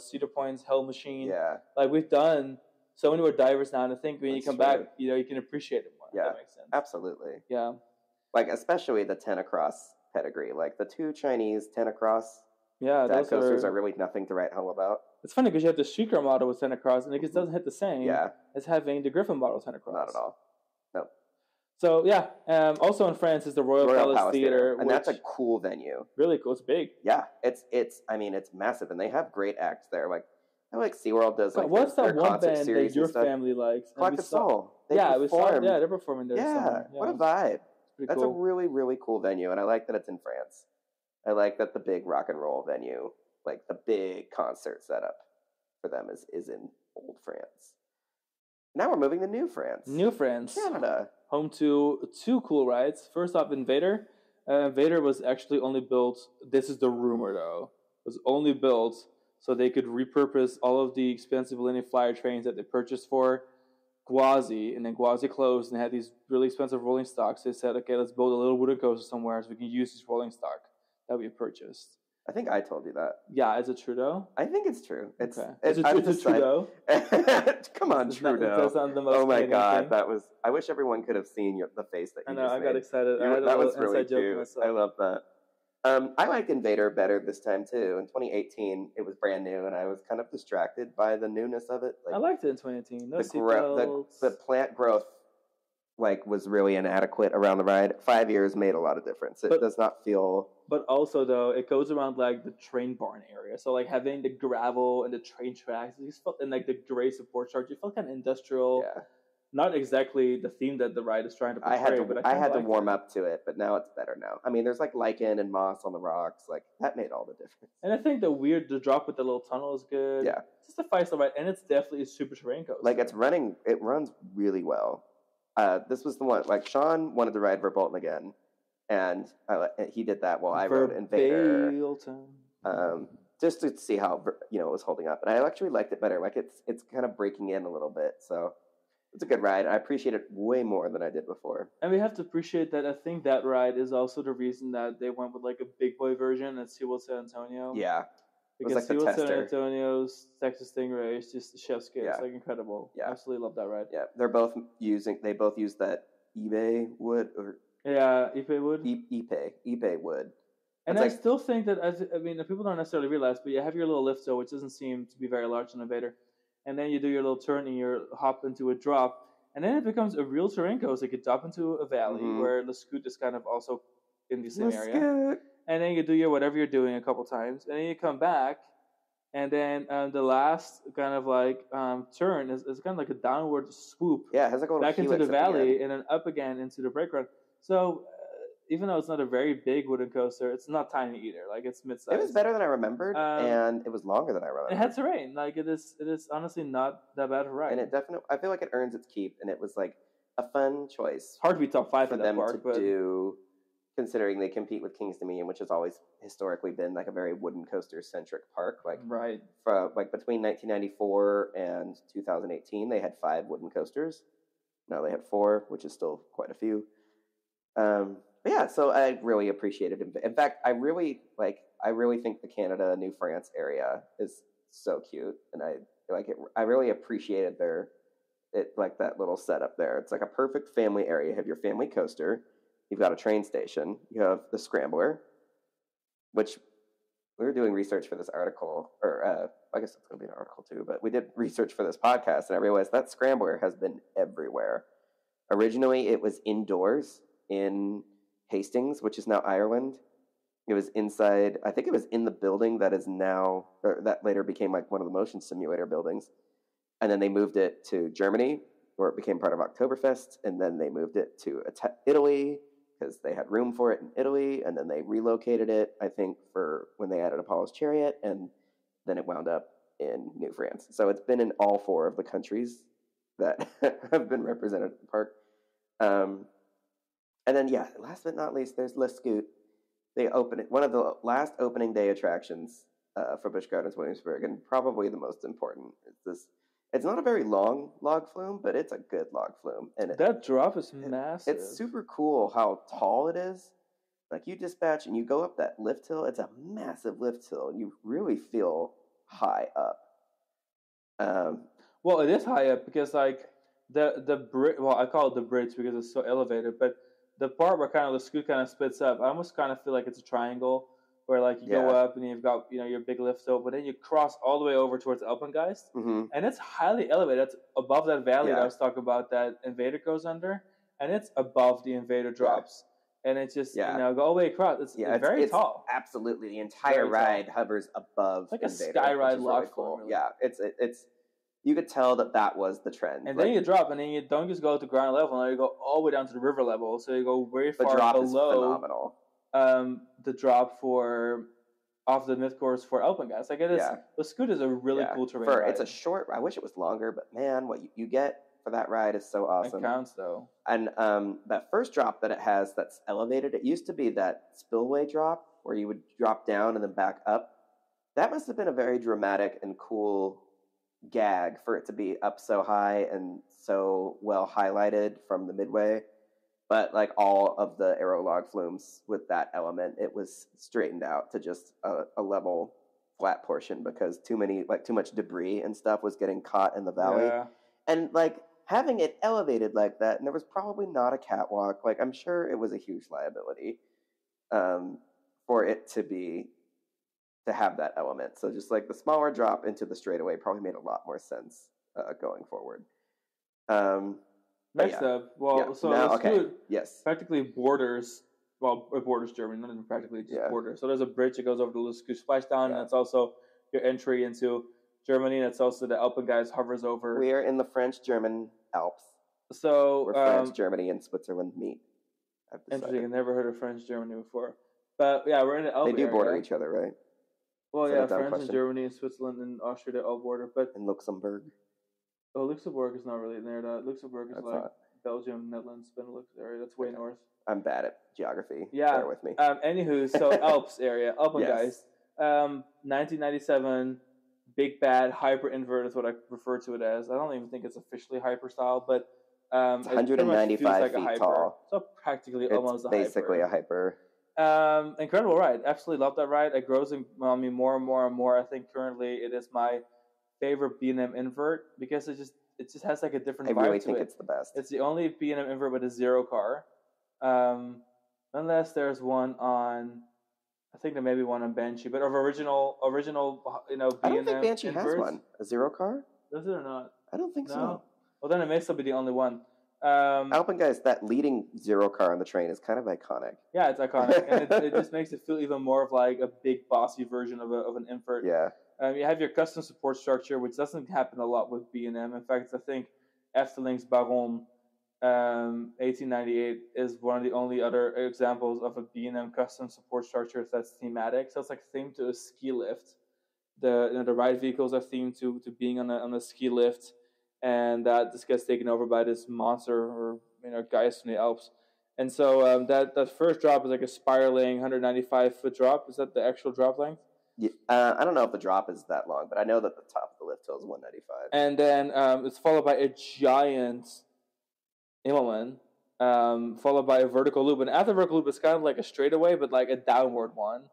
Cedar Point's Hell Machine. Yeah. Like, we've done so many more divers now, and I think when you come back, you can appreciate it more. Yeah, if that makes sense. Absolutely. Yeah. Like, especially the 10 across pedigree, like the two Chinese 10 across. Yeah, those coasters are really nothing to write home about. It's funny because you have the SheiKra model with 10 across, and it just doesn't hit the same as having the Griffon model 10 across. Not at all. No. So also in France is the Royal Palace Theater, and that's a cool venue. Really cool. It's big. Yeah, it's massive, and they have great acts there. Like SeaWorld does. Like, what's that one band that your family likes? Collective Soul. They're performing there. Yeah, what a vibe. That's cool. A really, really cool venue, and I like that it's in France. I like that the big rock and roll venue, like the big concert setup for them is in old France. Now we're moving to New France. New France. Canada. Home to two cool rides. First off, Invader. Invader was actually only built, this is the rumor though, was only built so they could repurpose all of the expensive Millennium Flyer trains that they purchased for Gwazi, and then Gwazi closed and had these really expensive rolling stocks. They said, okay, let's build a little wooden coaster somewhere so we can use this rolling stock that we purchased. I think I told you that. Yeah, is it true though? I think it's true. Is it Trudeau? Come on, Trudeau. Oh my God, that was. I wish everyone could have seen the face that you just made. I got excited. That was really cute. I love that. I liked Invader better this time too. In 2018, it was brand new, and I was kind of distracted by the newness of it. I liked it in 2018. No the seatbelts. plant growth was really inadequate around the ride. 5 years made a lot of difference. It does not feel. But also though, it goes around like the train barn area. So like having the gravel and the train tracks, you just felt, and like the gray support structure, you felt kind of industrial. Yeah. Not exactly the theme that the ride is trying to portray. I had to warm up to it, but now it's better now. I mean, there's like lichen and moss on the rocks. Like that made all the difference. And I think the drop with the little tunnel is good. Yeah. It's just a 5-star ride, and it's definitely a super terrain coaster. Like it runs really well. This was the one, like Sean wanted to ride Verbolten again, and he did that while I rode Invader. Just to see how it was holding up, and I actually liked it better. Like it's kind of breaking in a little bit, so it's a good ride. I appreciate it way more than I did before. And we have to appreciate that. I think that ride is also the reason that they went with like a big boy version at SeaWorld San Antonio. Yeah, because like SeaWorld San Antonio's Texas Stingray is just the chef's kiss. Yeah. Like incredible. Yeah, absolutely love that ride. Yeah, they both use that eBay wood or Ipe wood. Ipe wood. And I still think that people don't necessarily realize, but you have your little lift hill, which doesn't seem to be very large in Invader. And then you do your little turn and you hop into a drop. And then it becomes a real terrain coaster. You drop into a valley where the scoot is kind of also in the same area. And then you do whatever you're doing a couple times. And then you come back. And then the last kind of like turn is kind of like a downward swoop. Yeah, it has like a little back into the valley and then up again into the brake run. So even though it's not a very big wooden coaster, it's not tiny either. Like it's mid-sized. It was better than I remembered, and it was longer than I remembered. It had terrain. Like it is honestly not that bad of a ride. And I feel like it earns its keep, and it was like a fun choice. Hard to be top 5 for in them that park, to do, considering they compete with King's Dominion, which has always historically been like a very wooden coaster centric park. Like right, between 1994 and 2018, they had 5 wooden coasters. Now they have 4, which is still quite a few. But yeah, so I really appreciated it. In fact, I really think the Canada, New France area is so cute, and I like it. I really appreciated that little setup there. It's like a perfect family area. You have your family coaster, you've got a train station, you have the scrambler, which we were doing research for this article, or I guess it's going to be an article too. But we did research for this podcast, and I realized that scrambler has been everywhere. Originally, it was indoors in Hastings, which is now Ireland. It was inside, I think it was in the building that is now, or that later became like one of the motion simulator buildings. And then they moved it to Germany, where it became part of Oktoberfest. And then they moved it to Italy, because they had room for it in Italy. And then they relocated it, I think, for when they added Apollo's Chariot. And then it wound up in New France. So it's been in all 4 of the countries that have been represented at the park. And then, last but not least, there's Le Scoot. They open it, one of the last opening day attractions for Busch Gardens Williamsburg, and probably the most important. It's not a very long log flume, but it's a good log flume. And that drop is massive. It's super cool how tall it is. Like you dispatch and you go up that lift hill. It's a massive lift hill. You really feel high up. Well, it is high up because like the bridge. Well, I call it the bridge because it's so elevated, but the part where kind of the scoot kind of splits up, I almost kind of feel like it's a triangle where like you go up and you've got your big lift hill, but then you cross all the way over towards Alpengeist, and it's highly elevated. It's above that valley that I was talking about that Invader goes under, and it's above the Invader drops, and it's just go all the way across. It's very tall. Absolutely, the entire ride hovers above like Invader, a sky ride log really cool. Really. Yeah, it's. You could tell that was the trend. And then you drop, and then you don't just go to ground level, and you go all the way down to the river level. So you go very far drop below. Is phenomenal. The drop off the mid course for Alpengeist. Like it is, the scoot is a really cool terrain ride. It's a short. I wish it was longer, but man, what you get for that ride is so awesome. It counts though. And that first drop that it has that's elevated. It used to be that spillway drop where you would drop down and then back up. That must have been a very dramatic and cool gag for it to be up so high and so well highlighted from the midway. But like all of the aero log flumes with that element, it was straightened out to just a level flat portion because too much debris and stuff was getting caught in the valley. And like having it elevated like that, and there was probably not a catwalk. Like I'm sure it was a huge liability for it to have that element. So just like the smaller drop into the straightaway probably made a lot more sense going forward. Next up, so now, let's do it. Yes. Practically borders. Well, it borders Germany, not even practically, just borders. So there's a bridge that goes over the Luskü Splashdown, and it's also your entry into Germany, and it's also the Alpengeist hovers over. We are in the French-German Alps. So where France, Germany, and Switzerland meet. Interesting. I've never heard of French Germany before, but yeah, we're in the Alps. They do border each other, right? Well, France and Germany and Switzerland and Austria, they all border, but and Luxembourg. Oh, Luxembourg is not really near that. Luxembourg is Belgium, Netherlands, Benelux area. That's way north. I'm bad at geography. Yeah. Bear with me. Anywho, so Alps area, Alpengeist. 1997, big bad hyper invert is what I refer to it as. I don't even think it's officially hyper style, but it's 195 feet tall. So practically almost a hyper. Basically a hyper. Incredible ride. Absolutely love that ride. It grows on me more and more and more. I think currently it is my favorite B&M invert because it just has like a different vibe to it. I really think it's the best. It's the only B&M invert with a zero car. Unless there's one on, I think there may be one on Banshee, but of original, B&M I don't think Banshee inverts, has one. A zero car? Does it or not? I don't think so. Well, then it may still be the only one. Alpengeist, that leading zero car on the train is kind of iconic. Yeah, it's iconic, and it just makes it feel even more of like a big bossy version of an invert. Yeah. You have your custom support structure, which doesn't happen a lot with B&M. In fact, I think Efteling's Baron 1898 is one of the only other examples of a B&M custom support structure that's thematic. So it's like themed to a ski lift. The ride vehicles are themed to being on a ski lift, and that just gets taken over by this monster or guys from the Alps. And so that first drop is like a spiraling 195-foot drop. Is that the actual drop length? Yeah, I don't know if the drop is that long, but I know that the top of the lift hill is 195. And then it's followed by a giant Immelman, followed by a vertical loop. And after the vertical loop, it's kind of like a straightaway, but like a downward one.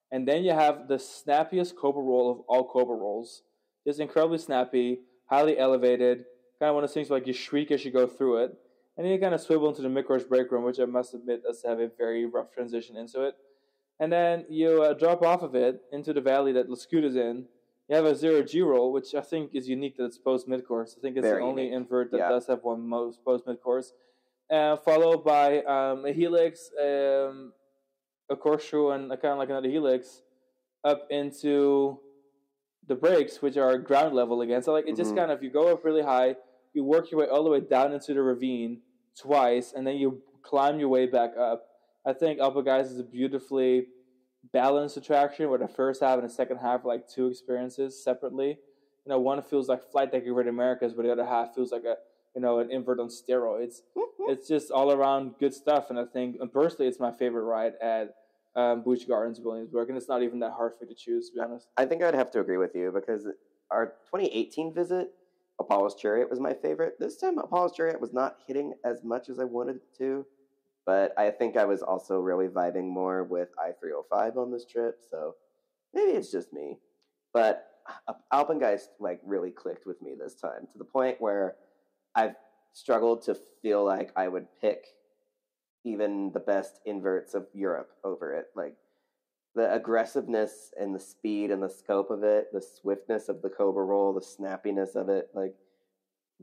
And then you have the snappiest Cobra roll of all Cobra rolls. It's incredibly snappy, highly elevated, kind of one of those things like you shriek as you go through it. And then you kind of swivel into the mid-course break room, which I must admit does have a very rough transition into it. And then you drop off of it into the valley that Luskut is in. You have a 0G roll, which I think is unique that it's post mid-course. I think it's very the only unique. invert that does have one most post mid-course. Followed by a helix, a corkscrew, and kind of like another helix up into the brakes, which are ground level again. So like it just kind of, you go up really high, you work your way all the way down into the ravine twice, and then you climb your way back up. I think Alpengeist is a beautifully balanced attraction where the first half and the second half are like two experiences separately. One feels like Flight Deck Great Americas, but the other half feels like an invert on steroids. It's just all around good stuff, and I think, and personally, it's my favorite ride at Busch Gardens Williamsburg, and it's not even that hard for me to choose, to be honest. I think I'd have to agree with you because our 2018 visit, Apollo's Chariot was my favorite. This time, Apollo's Chariot was not hitting as much as I wanted it to. But I think I was also really vibing more with I-305 on this trip, so maybe it's just me. But Alpengeist really clicked with me this time to the point where I've struggled to feel like I would pick even the best inverts of Europe over it. Like the aggressiveness and the speed and the scope of it, the swiftness of the Cobra roll, the snappiness of it, like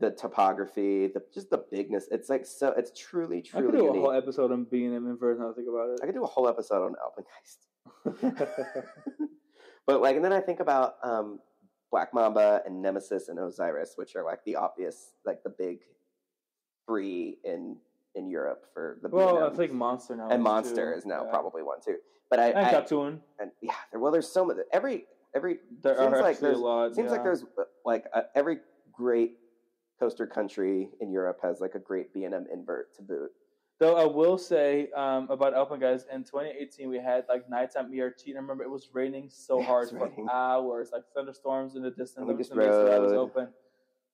the topography, just the bigness. It's like so. It's truly, truly. I could do unique. a whole episode on B&M invert. Now I think about it. I could do a whole episode on Alpengeist. But and then I think about Black Mamba and Nemesis and Osiris, which are like the obvious, like the big three in Europe for the. Well, B&M. I think Monster now. And Monster is now probably one too. But and Cartoon. And there's so much. Every there seems are like there's a lot. Seems like there's every great coaster country in Europe has like a great B&M invert to boot. Though I will say about Alpengeist, in 2018 we had like nighttime ERT. And I remember it was raining so hard for hours, like thunderstorms in the distance. And we just rode. Was open.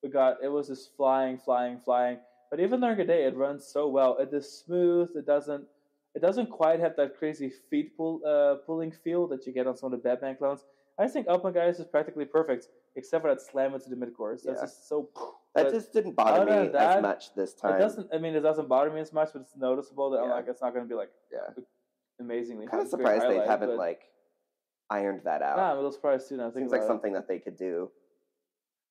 It was just flying. But even during the day, it runs so well. It is smooth. It doesn't quite have that crazy feet pulling feel that you get on some of the Batman clones. I think Alpengeist is practically perfect, except for that slam into the mid-course. That's just so. That just didn't bother me as much this time. It doesn't bother me as much, but it's noticeable that I'm like, it's not going to be like amazingly. I'm kind of great surprised they highlight, haven't but like ironed that out. I'm a little surprised too. Now Seems like something that they could do.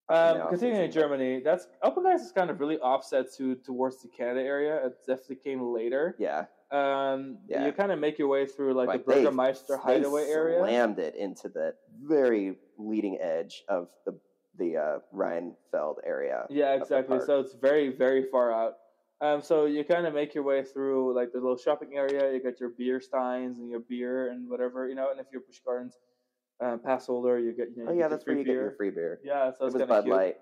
Continuing in Germany, that's Alpengeist is kind of really offset towards the Canada area. It definitely came later. Yeah. You kind of make your way through like the they Bürgermeister hideaway area. They slammed it into the very leading edge of the Rheinfeld area. Yeah, exactly. So it's very, very far out. So you kind of make your way through like the little shopping area. You got your beer steins and your beer and whatever, you know. And if you're Busch Gardens pass holder, you get that's where you get your free beer. Yeah, so it was Bud Light.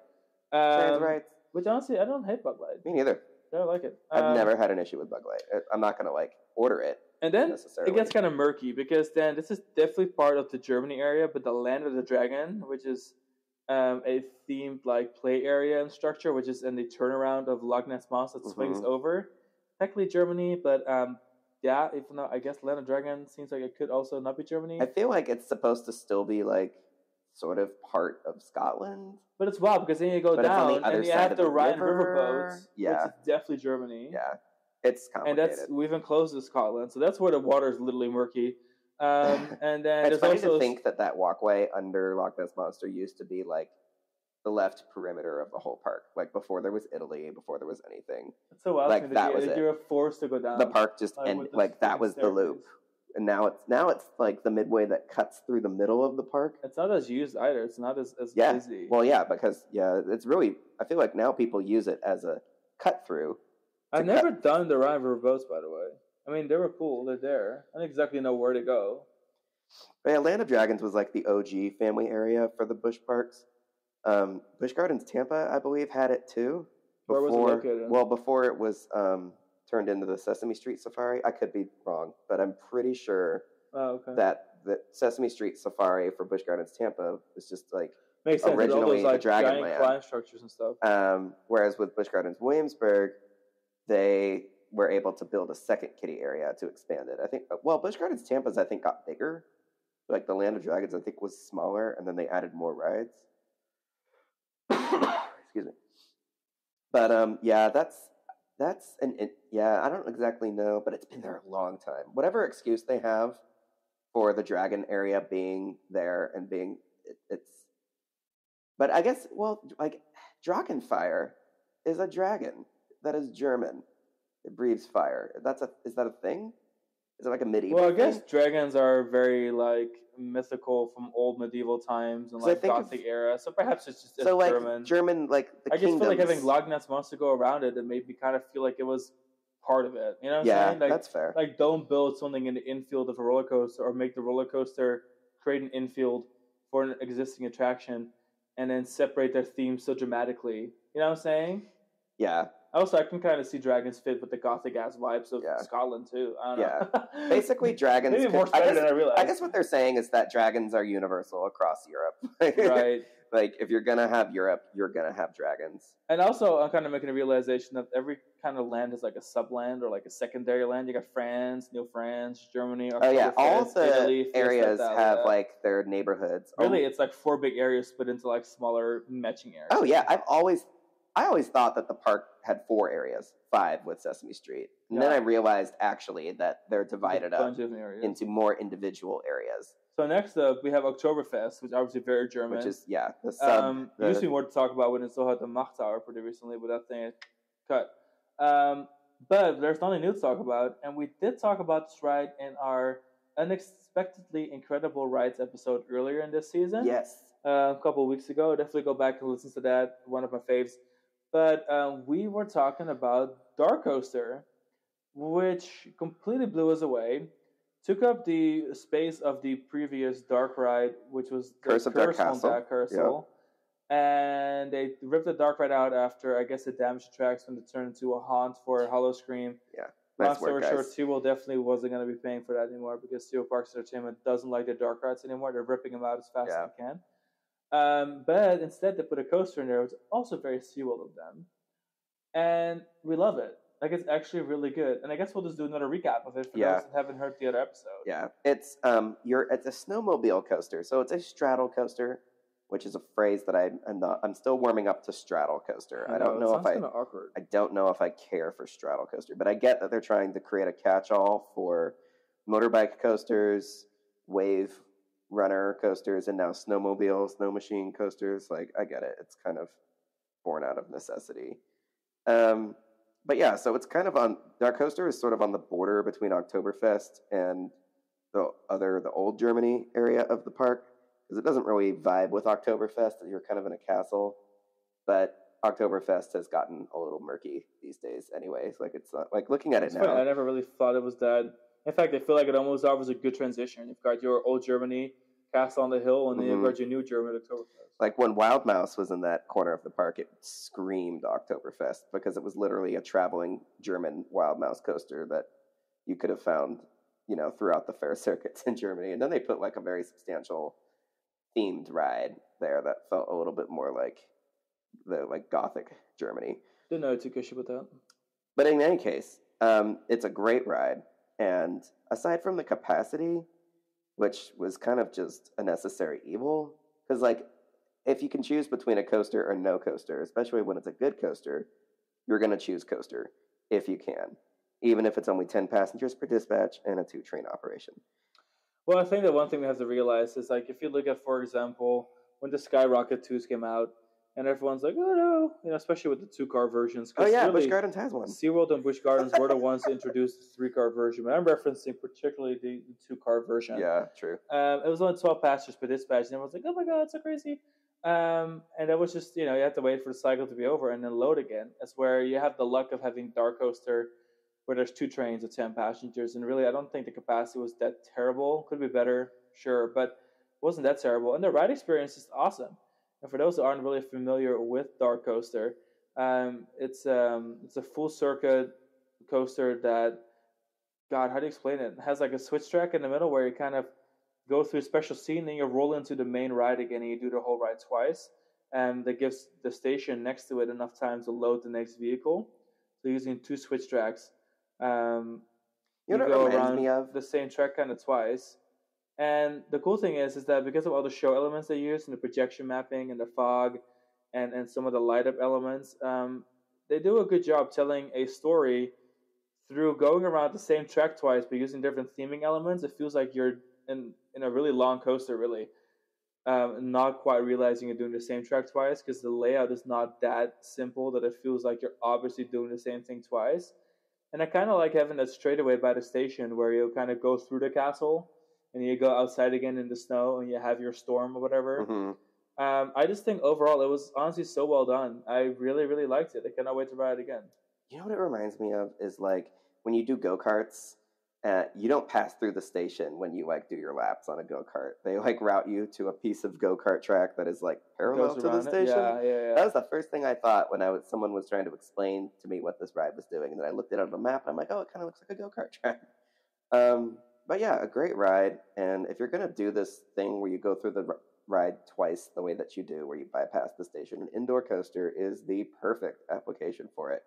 Right. Which honestly, I don't hate Bud Light. Me neither. I don't like it. I've never had an issue with Bud Light. I'm not gonna like order it. And then it gets kind of murky because then this is definitely part of the Germany area, but the Land of the Dragon, which is a themed like play area and structure, which is in the turnaround of Loch Ness Monster that swings over, technically Germany, but yeah, even though I guess Land of Dragon seems like it could also not be Germany. I feel like it's supposed to still be like sort of part of Scotland. But it's wild because then you go down and you have the Rhine river boats, which is definitely Germany. Yeah, it's complicated. And we've enclosed to Scotland, so that's where the water is literally murky. And then it's funny to think that walkway under Loch Ness Monster used to be like the left perimeter of the whole park, like before there was Italy, before there was anything. It's so wild. Like that was it. You're forced to go down. The park just ended. Like that was the loop. And now it's like the midway that cuts through the middle of the park. It's not as used either. It's not as busy. Well, yeah, because it's really. I feel like now people use it as a cut through. I've never done the Rhine River boats, by the way. I mean, they were cool. They're there. I don't exactly know where to go. But yeah, Land of Dragons was like the OG family area for the Busch parks. Busch Gardens Tampa, I believe, had it too. Where was it located? Well, before it was turned into the Sesame Street Safari. I could be wrong, but I'm pretty sure that the Sesame Street Safari for Busch Gardens Tampa was just like originally the Dragonland climb structures and stuff. Whereas with Busch Gardens Williamsburg, they were able to build a second kiddie area to expand it. I think. Well, Busch Gardens Tampa's I think got bigger. Like the Land of Dragons, I think was smaller, and then they added more rides. Excuse me. But yeah, I don't exactly know, but it's been there a long time. Whatever excuse they have for the dragon area being there and being it's. But I guess like Dragonfire is a dragon that is German. It breathes fire. Is that a thing? Is it like a medieval thing? I guess dragons are very like mythical from old medieval times and like Gothic era. So perhaps it's just so like German. German, like the I just feel like having Loch Ness Monster go around it made me kind of feel like it was part of it. You know what I'm saying? Like, that's fair. Like don't build something in the infield of a roller coaster or make the roller coaster create an infield for an existing attraction and then separate their themes so dramatically. You know what I'm saying? Yeah. Also, I can kind of see dragons fit with the gothic ass vibes of Scotland too. I don't know. Basically, dragons. Maybe more than I realized. I guess what they're saying is that dragons are universal across Europe. Right. Like if you're gonna have Europe, you're gonna have dragons. And also, I'm kind of making a realization that every kind of land is like a subland or like a secondary land. You got France, New France, Germany. All of the Italy, areas have like their neighborhoods. Really, it's like 4 big areas split into like smaller matching areas. Oh yeah, I always thought that the park had 4 areas, 5 with Sesame Street. And then I realized actually that they're divided up into more individual areas. So next up, we have Oktoberfest, which is obviously very German. Which is, the sub. Used to be more to talk about when it still had the Macht Tower pretty recently, but that thing is cut. But there's nothing new to talk about. And we did talk about this ride in our unexpectedly incredible rides episode earlier in this season. Yes. A couple of weeks ago. Definitely go back and listen to that. One of my faves. But we were talking about DarKoaster, which completely blew us away. Took up the space of the previous Dark ride, which was Curse of Dark Castle. Yeah. And they ripped the Dark ride out after, I guess, it damaged the tracks when it turned into a haunt for Hollow Scream. Yeah. Long story short, T-Will definitely wasn't going to be paying for that anymore because T-Will Parks Entertainment doesn't like their Dark rides anymore. They're ripping them out as fast as they can. But instead, they put a coaster in there, which is also very SeaWorld of them. And we love it. Like, it's actually really good. And I guess we'll just do another recap of it for those that haven't heard the other episode. Yeah. It's it's a snowmobile coaster. So it's a straddle coaster, which is a phrase that I'm still warming up to straddle coaster. I don't know if I don't know if I care for straddle coaster, but I get that they're trying to create a catch-all for motorbike coasters, wave runner coasters, and now snowmobile, snow machine coasters. Like, I get it. It's kind of born out of necessity. But yeah, so it's kind of on, DarKoaster is sort of on the border between Oktoberfest and the old Germany area of the park, because it doesn't really vibe with Oktoberfest. You're kind of in a castle, but Oktoberfest has gotten a little murky these days anyways. Like, it's not, like, looking at it now. Funny, I never really thought it was that. In fact, I feel like it almost offers a good transition. You've got your old Germany castle on the hill, and then you've got your new German Oktoberfest. Like, when Wild Mouse was in that corner of the park, it screamed Oktoberfest, because it was literally a traveling German Wild Mouse coaster that you could have found, you know, throughout the fair circuits in Germany. And then they put like a very substantial themed ride there that felt a little bit more like the Gothic Germany. Didn't know I took issue with that. But in any case, it's a great ride. And aside from the capacity, which was kind of just a necessary evil, because like, if you can choose between a coaster or no coaster, especially when it's a good coaster, you're going to choose coaster if you can, even if it's only 10 passengers per dispatch and a 2-train operation. Well, I think that one thing we have to realize is, like, if you look at, for example, when the Skyrocket 2s came out, and everyone's like, oh no, you know, especially with the 2-car versions. Oh yeah, really, Busch Gardens has one. SeaWorld and Busch Gardens were the ones to introduce the 3-car version, but I'm referencing particularly the 2-car version. Yeah, true. It was only 12 passengers per dispatch, and everyone's like, oh my god, it's so crazy. And that was just, you know, you have to wait for the cycle to be over and then load again. That's where you have the luck of having DarKoaster, where there's 2 trains of 10 passengers, and really I don't think the capacity was that terrible. Could be better, sure, but it wasn't that terrible. And the ride experience is awesome. And for those who aren't really familiar with DarKoaster, it's a full circuit coaster that, God, how do you explain it? It has like a switch track in the middle where you kind of go through a special scene, then you roll into the main ride again, and you do the whole ride twice. And that gives the station next to it enough time to load the next vehicle. So using 2 switch tracks, you go around the same track kind of twice. And the cool thing is that because of all the show elements they use and the projection mapping and the fog and some of the light up elements, they do a good job telling a story through going around the same track twice, but using different theming elements. It feels like you're in a really long coaster, really, not quite realizing you're doing the same track twice, because the layout is not that simple that it feels like you're obviously doing the same thing twice. And I kind of like having that straightaway by the station where you kind of go through the castle and you go outside again in the snow and you have your storm or whatever. Mm-hmm. I just think overall it was honestly so well done. I really, really liked it. I cannot wait to ride it again. You know what it reminds me of is like when you do go-karts, you don't pass through the station when you like do your laps on a go-kart. They like route you to a piece of go-kart track that is like parallel to the station. Yeah. That was the first thing I thought when someone was trying to explain to me what this ride was doing, and then I looked at it on the map and I'm like, oh, it kind of looks like a go-kart track. But yeah, a great ride. And if you're gonna do this thing where you go through the ride twice the way that you do, where you bypass the station, an indoor coaster is the perfect application for it,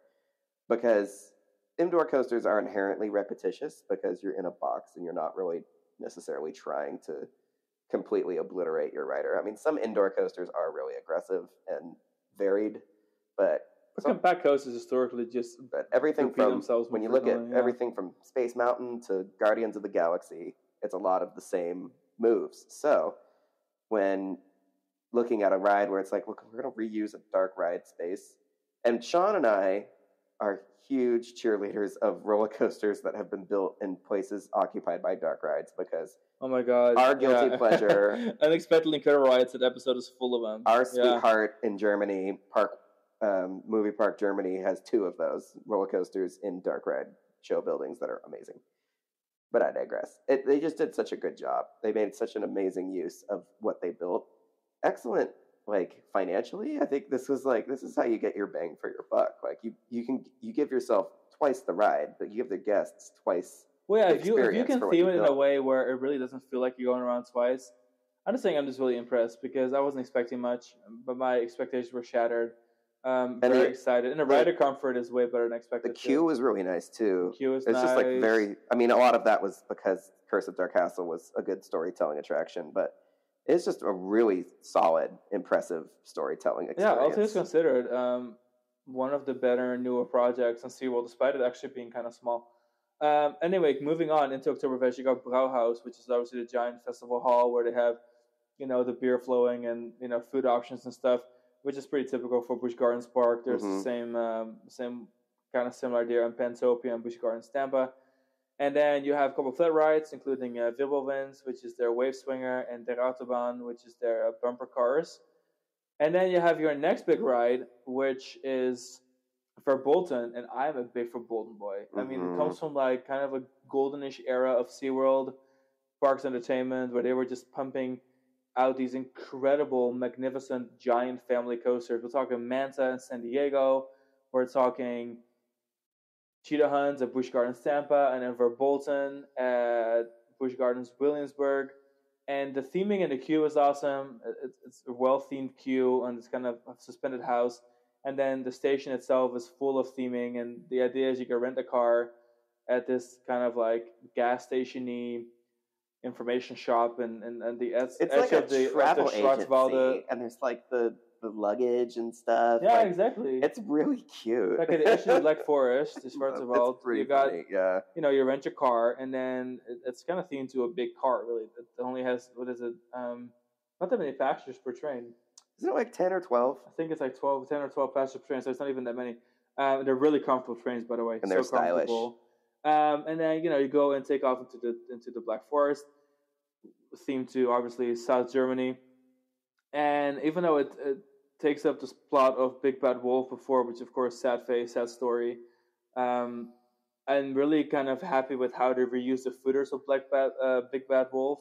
because indoor coasters are inherently repetitious because you're in a box and you're not really necessarily trying to completely obliterate your rider. I mean, some indoor coasters are really aggressive and varied, but compact coasters historically just everything from when you look at yeah. everything from Space Mountain to Guardians of the Galaxy, it's a lot of the same moves. So when looking at a ride where it's like, look, we're going to reuse a dark ride space, and Sean and I are huge cheerleaders of roller coasters that have been built in places occupied by dark rides, because oh my god, our guilty pleasure, Unexpectedly Incredible Rides, that episode is full of them. Our sweetheart in Germany, Movie Park Germany, has 2 of those roller coasters in dark ride show buildings that are amazing. But I digress. They just did such a good job. They made such an amazing use of what they built. Excellent. Like financially, I think this is how you get your bang for your buck. Like you give yourself twice the ride, but you give the guests twice. Well, yeah, if you can theme it in a way where it really doesn't feel like you're going around twice. I'm just saying, I'm just really impressed because I wasn't expecting much, but my expectations were shattered. Very excited, and the rider comfort is way better than expected. The queue was really nice too. The queue was nice. It's just like very. I mean, a lot of that was because Curse of Dark Castle was a good storytelling attraction, but it's just a really solid, impressive storytelling experience. Yeah, all things considered, one of the better, newer projects on SeaWorld, despite it actually being kind of small. Anyway, moving on into Oktoberfest, you got Brauhaus, which is obviously the giant festival hall where they have, the beer flowing and food options and stuff, which is pretty typical for Busch Gardens Park. There's the same kind of similar idea in Pantheon and Busch Gardens Tampa. And then you have a couple of flat rides, including Wirbelwind, which is their wave swinger, and Der Autobahn, which is their bumper cars. And then you have your next big ride, which is Verbolten, and I'm a big Verbolten boy. I mean, it comes from like kind of a goldenish era of SeaWorld, Parks Entertainment, where they were just pumping out these incredible, magnificent, giant family coasters. We're talking Manta in San Diego. We're talking Cheetah Hunt at Busch Gardens Tampa, and then Verbolten at Busch Gardens Williamsburg. And the theming in the queue is awesome. It's a well-themed queue, and it's kind of a suspended house. And then the station itself is full of theming, and the idea is you can rent a car at this kind of like gas station-y information shop, and the edge like of the travel Schwarzwalde. And there's like the luggage and stuff. Yeah, like, exactly. It's really cute. Like the edge of the Black Forest, the Schwarzwald. You got, funny, yeah. You rent your car, and then it's kind of themed to a big car. Really, it only has not that many passengers per train. Isn't it like 10 or 12? I think it's like 10 or 12 passenger trains, so it's not even that many. They're really comfortable trains, by the way. And they're stylish. And then, you go and take off into the Black Forest, themed to, obviously, South Germany. And even though it takes up the plot of Big Bad Wolf before, which, of course, sad face, sad story, I'm really kind of happy with how they reused the footers of Big Bad Wolf,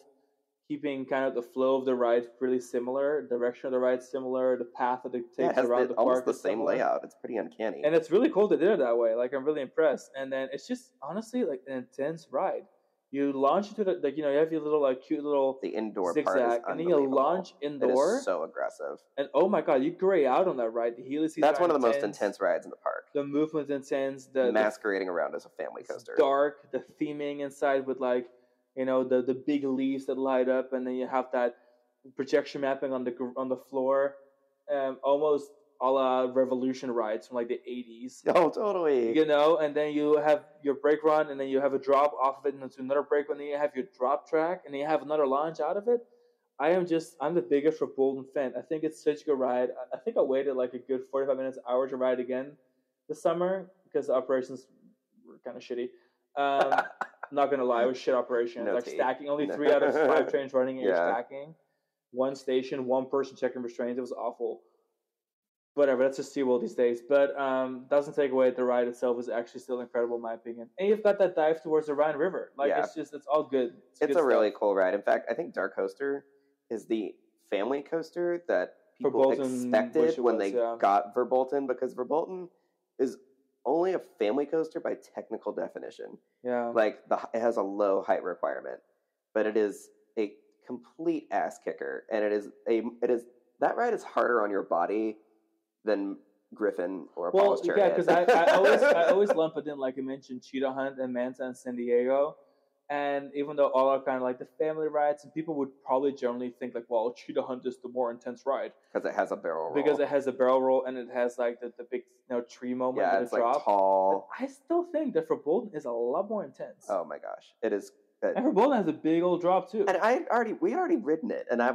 keeping kind of the flow of the ride really similar, direction of the ride similar, the path that it takes around the park almost the is same similar. layout. It's pretty uncanny. And it's really cool they did it that way. Like, I'm really impressed. And then it's just, honestly, like an intense ride. You launch into the, you have your little, like, cute little the indoor zigzag, part is and then you launch indoor. It is so aggressive. And, oh my God, you gray out on that ride. The Healy seats That's one of the intense. most intense rides in the park. The movement's intense. Masquerading around as a family coaster. Dark, the theming inside with, like, the big leaves that light up, and then you have that projection mapping on the floor, almost a la Revolution rides from like the 80s. Oh, totally. And then you have your brake run, and then you have a drop off of it into another brake run, and then you have your drop track, and then you have another launch out of it. I'm the biggest Verbolten fan. I think it's such a good ride. I think I waited like a good 45 minutes, hour to ride again this summer because the operations were kind of shitty. Not gonna lie, it was shit operation. Like stacking, only 3 out of 5 trains running, and you're stacking. One station, one person checking restraints. It was awful. Whatever, that's just SeaWorld these days. But doesn't take away that the ride itself is actually still incredible, in my opinion. And you've got that dive towards the Rhine River. Like, it's all good. It's a really cool ride. In fact, I think DarKoaster is the family coaster that people expected when they got Verbolten, because Verbolten is only a family coaster by technical definition. Yeah. Like, it has a low height requirement, but it is a complete ass kicker, and it is that ride is harder on your body than Griffon or Apollo's Chariot. Because I always lump it in, like you mentioned, Cheetah Hunt and Manta and San Diego. And even though all are kind of like the family rides, and people would probably generally think like, well, Cheetah Hunt is the more intense ride because it has a barrel roll. Because it has a barrel roll, and it has like the big tree moment. Yeah, it's like drop. Tall. But I still think that Verbolten is a lot more intense. Oh my gosh, it is. And Verbolten has a big old drop too. And we had already ridden it, and I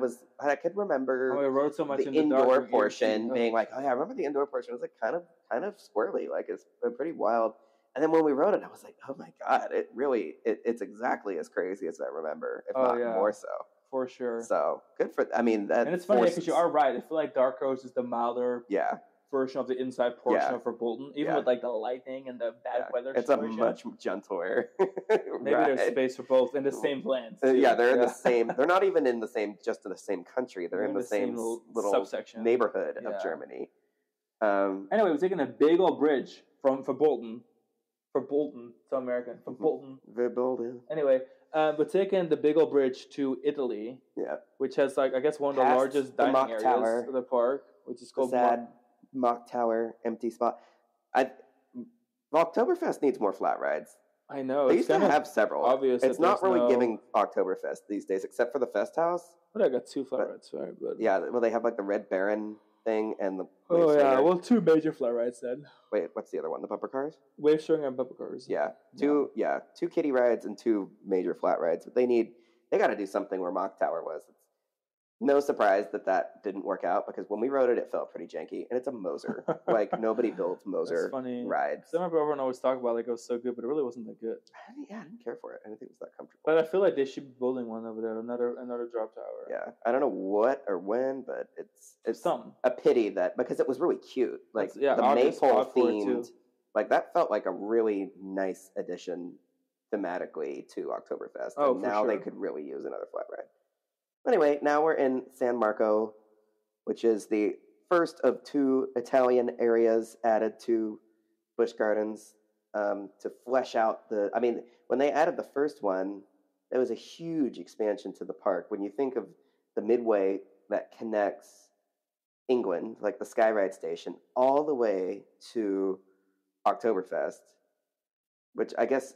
could remember. We rode so much the indoor portion being like, oh yeah, I remember the indoor portion. It was like kind of squirrely, like it's pretty wild. And then when we rode it, I was like, oh my God, it's exactly as crazy as I remember, if not more so. For sure. So good for. I mean, that. And it's funny because you are right. I feel like DarKoaster is the milder. Yeah. Version of the inside portion of Verbolten, even with like the lightning and the bad weather. It's situation. A much gentler. Maybe there's space for both in the same lands. They're in the same. They're not even in the same, just in the same country. They're in the same little subsection neighborhood of Germany. Anyway, we're taking a big old bridge from Verbolten. Verbolten, it's American. Verbolten. Anyway, we're taking the big old bridge to Italy. Yeah. Which has like I guess one of the largest dining areas of the park, which is called Mock Tower, empty spot. Oktoberfest needs more flat rides. I know. They used to have several. Obvious. It's not really giving Oktoberfest these days, except for the Fest House. But I got 2 flat rides, right? But yeah, well, they have like the Red Baron thing and the Oh wave yeah, swinger. well, two major flat rides then. Wait, what's the other one? The bumper cars? Wave swinger and bumper cars. Yeah, two kiddie rides and two major flat rides. But they got to do something where Mock Tower was. It's no surprise that didn't work out because when we rode it, it felt pretty janky, and it's a Moser. Like nobody builds Moser rides. I remember everyone always talked about like it was so good, but it really wasn't that good. I didn't care for it. I didn't think it was that comfortable. But I feel like they should be building one over there, another drop tower. Yeah, I don't know what or when, but it's something. A pity that because it was really cute, like the August maypole themed, like that felt like a really nice addition thematically to Oktoberfest. Oh, and now they could really use another flat ride. Anyway, now we're in San Marco, which is the first of two Italian areas added to Busch Gardens to flesh out the... I mean, when they added the first one, there was a huge expansion to the park. When you think of the midway that connects England, like the Skyride station, all the way to Oktoberfest, which I guess...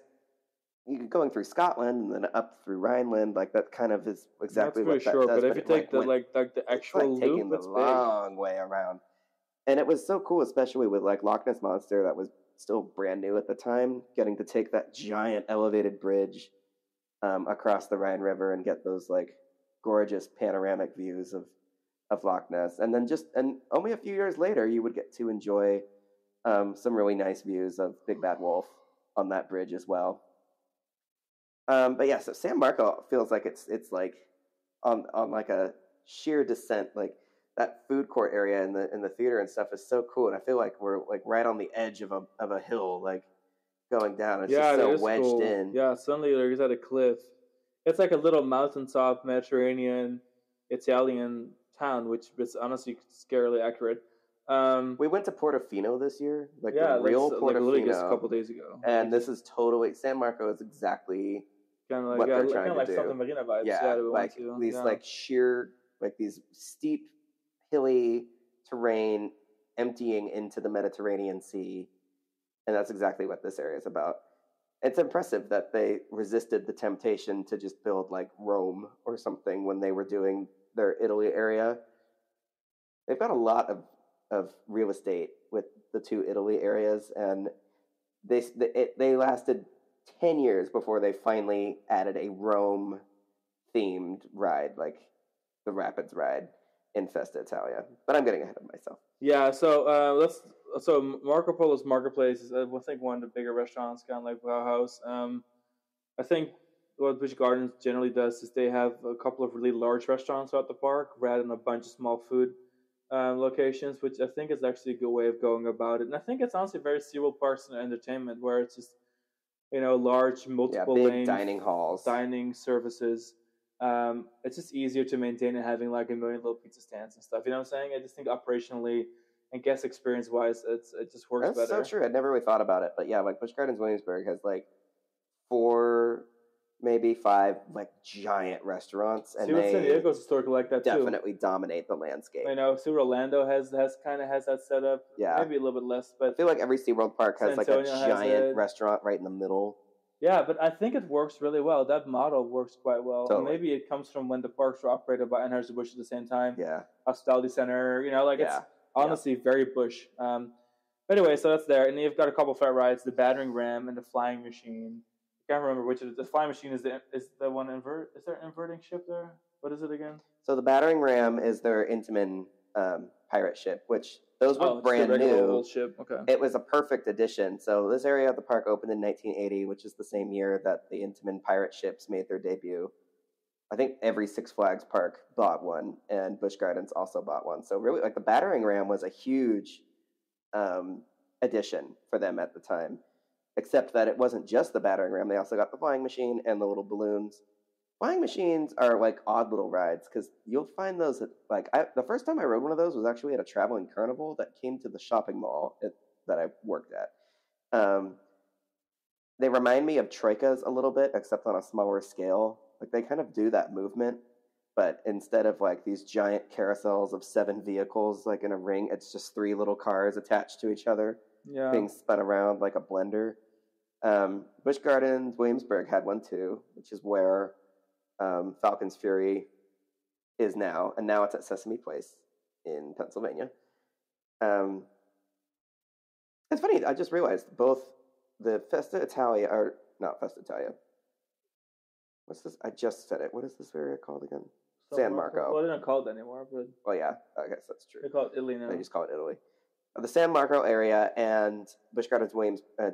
going through Scotland and then up through Rhineland, like that kind of is exactly what that does. But if you take the actual loop, taking the long way around, and it was so cool, especially with like Loch Ness Monster that was still brand new at the time, getting to take that giant elevated bridge across the Rhine River and get those like gorgeous panoramic views of Loch Ness, and then and only a few years later you would get to enjoy some really nice views of Big Bad Wolf on that bridge as well. But yeah, so San Marco feels like it's like on like a sheer descent. Like that food court area in the theater and stuff is so cool, and I feel like we're like right on the edge of a hill, like going down. It's just so wedged in. Yeah, suddenly there's at a cliff. It's like a little mountaintop Mediterranean Italian town, which is honestly scarily accurate. We went to Portofino this year, like the real Portofino, just a couple days ago. And this is totally San Marco is exactly kind of like what they're trying to do. Santa Marina vibes. Yeah, like these like sheer, like these steep, hilly terrain emptying into the Mediterranean Sea, and that's exactly what this area is about. It's impressive that they resisted the temptation to just build like Rome or something when they were doing their Italy area. They've got a lot of real estate with the two Italy areas, and they lasted 10 years before they finally added a Rome themed ride, like the Rapids ride in Festa Italia. But I'm getting ahead of myself. Yeah, so Marco Polo's Marketplace is I think one of the bigger restaurants, kind of like Bauhaus. I think what Busch Gardens generally does is they have a couple of really large restaurants throughout the park rather than a bunch of small food locations, which I think is actually a good way of going about it. And I think it's honestly very SeaWorld Parks and Entertainment, where it's just, large multiple big lane dining halls, dining services. It's just easier to maintain than having like a million little pizza stands and stuff. You know what I'm saying? I just think operationally and guest experience wise, it just works better. That's so true. I'd never really thought about it, but yeah, like Busch Gardens Williamsburg has like 4, maybe 5 like giant restaurants, and San Diego's historically like that definitely dominate the landscape. I know. Orlando has that setup. Yeah, maybe a little bit less, but I feel like every SeaWorld park has like a giant restaurant right in the middle. Yeah, but I think it works really well. That model works quite well. Totally. Maybe it comes from when the parks were operated by Anheuser-Busch at the same time. Yeah, Hospitality Center. It's honestly very Busch. But anyway, so that's there, and you've got a couple flat rides: the battering ram and the flying machine. I can't remember which of the flying machine is the one invert. Is there an inverting ship there? What is it again? So the battering ram is their Intamin pirate ship, which those were brand new. Old ship. Okay. It was a perfect addition. So this area of the park opened in 1980, which is the same year that the Intamin pirate ships made their debut. I think every Six Flags park bought one, and Busch Gardens also bought one. So really, like the battering ram was a huge addition for them at the time. Except that it wasn't just the battering ram. They also got the flying machine and the little balloons. Flying machines are like odd little rides because you'll find those at, the first time I rode one of those was actually at a traveling carnival that came to the shopping mall that I worked at. They remind me of troikas a little bit, except on a smaller scale. Like they kind of do that movement, but instead of like these giant carousels of 7 vehicles like in a ring, it's just 3 little cars attached to each other. Yeah. Being spun around like a blender. Busch Gardens Williamsburg had one too, which is where Falcon's Fury is now, and now it's at Sesame Place in Pennsylvania. It's funny. I just realized both the Festa Italia are not Festa Italia. What's this? I just said it. What is this area called again? San Marco. Well, they don't call it that anymore, but... Well, yeah, I guess that's true. They call it Italy now. They just call it Italy. The San Marco area and Busch Gardens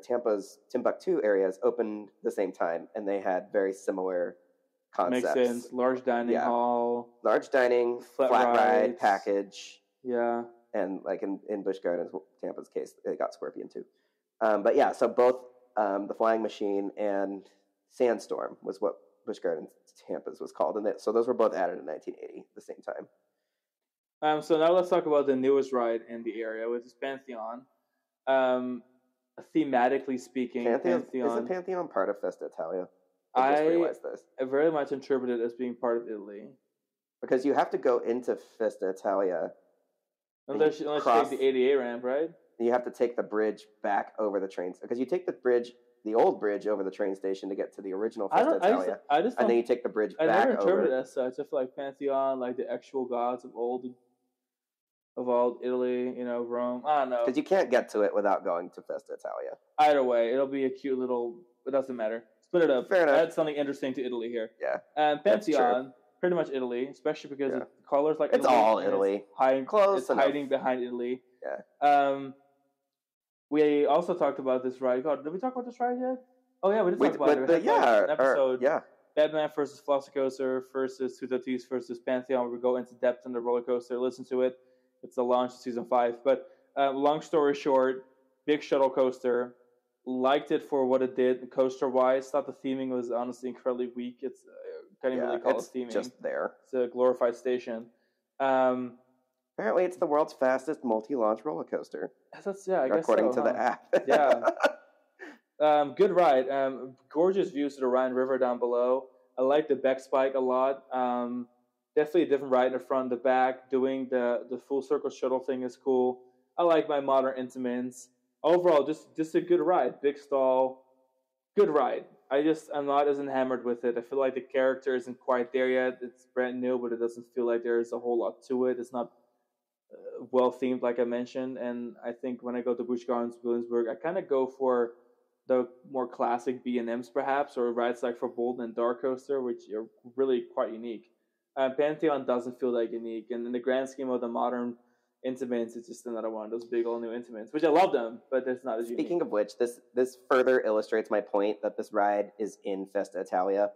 Tampa's Timbuktu areas opened the same time, and they had very similar concepts. Makes sense. Large dining hall. Large dining, flat ride package. Yeah. And like in Busch Gardens, Tampa's case, they got Scorpion too. But yeah, so both the Flying Machine and Sandstorm was what Busch Gardens Tampa's was called. And so those were both added in 1980 at the same time. So now let's talk about the newest ride in the area, which is Pantheon. Thematically speaking, Pantheon... Isn't Pantheon part of Festa Italia? I just realized this. I very much interpret it as being part of Italy. Because you have to go into Festa Italia... Unless you take the ADA ramp, right? You have to take the bridge back over the trains. Because you take the old bridge over the train station to get to the original Festa Italia. And then you take the bridge back over. I never interpreted it as such. I feel like Pantheon, like the actual gods of old Italy, Rome. I don't know. Because you can't get to it without going to Festa Italia. Either way, it'll be a cute little... It doesn't matter. Split it up. Fair enough. Add something interesting to Italy here. Yeah. And Pantheon... Pretty much Italy, especially because the colors like it's Italy. All Italy. It's hiding behind Italy. Yeah. We also talked about this ride. Did we talk about this ride yet? Oh yeah, we did talk about it. An episode. Batman versus Velocicoaster versus Two Tatis versus Pantheon. We go into depth on the roller coaster. Listen to it. It's the launch of season 5. But long story short, big shuttle coaster. Liked it for what it did coaster wise. Thought the theming was honestly incredibly weak. It's can't even really call it theming. Just there. It's a glorified station. Apparently, it's the world's fastest multi-launch roller coaster. I guess so. According to the app. Yeah. Good ride. Gorgeous views of the Rhine River down below. I like the back spike a lot. Definitely a different ride in the front and the back. Doing the full circle shuttle thing is cool. I like my modern instruments. Overall, just a good ride. Big stall. Good ride. I'm not as enamored with it. I feel like the character isn't quite there yet. It's brand new, but it doesn't feel like there's a whole lot to it. It's not well themed, like I mentioned. And I think when I go to Busch Gardens Williamsburg, I kind of go for the more classic B&Ms perhaps, or rides like for Bolton and DarKoaster, which are really quite unique. Pantheon doesn't feel that unique. And in the grand scheme of the modern Intimates, it's just another one of those big all new Intimates, which I love them, but it's not as unique. Speaking of which, this further illustrates my point that this ride is in Festa Italia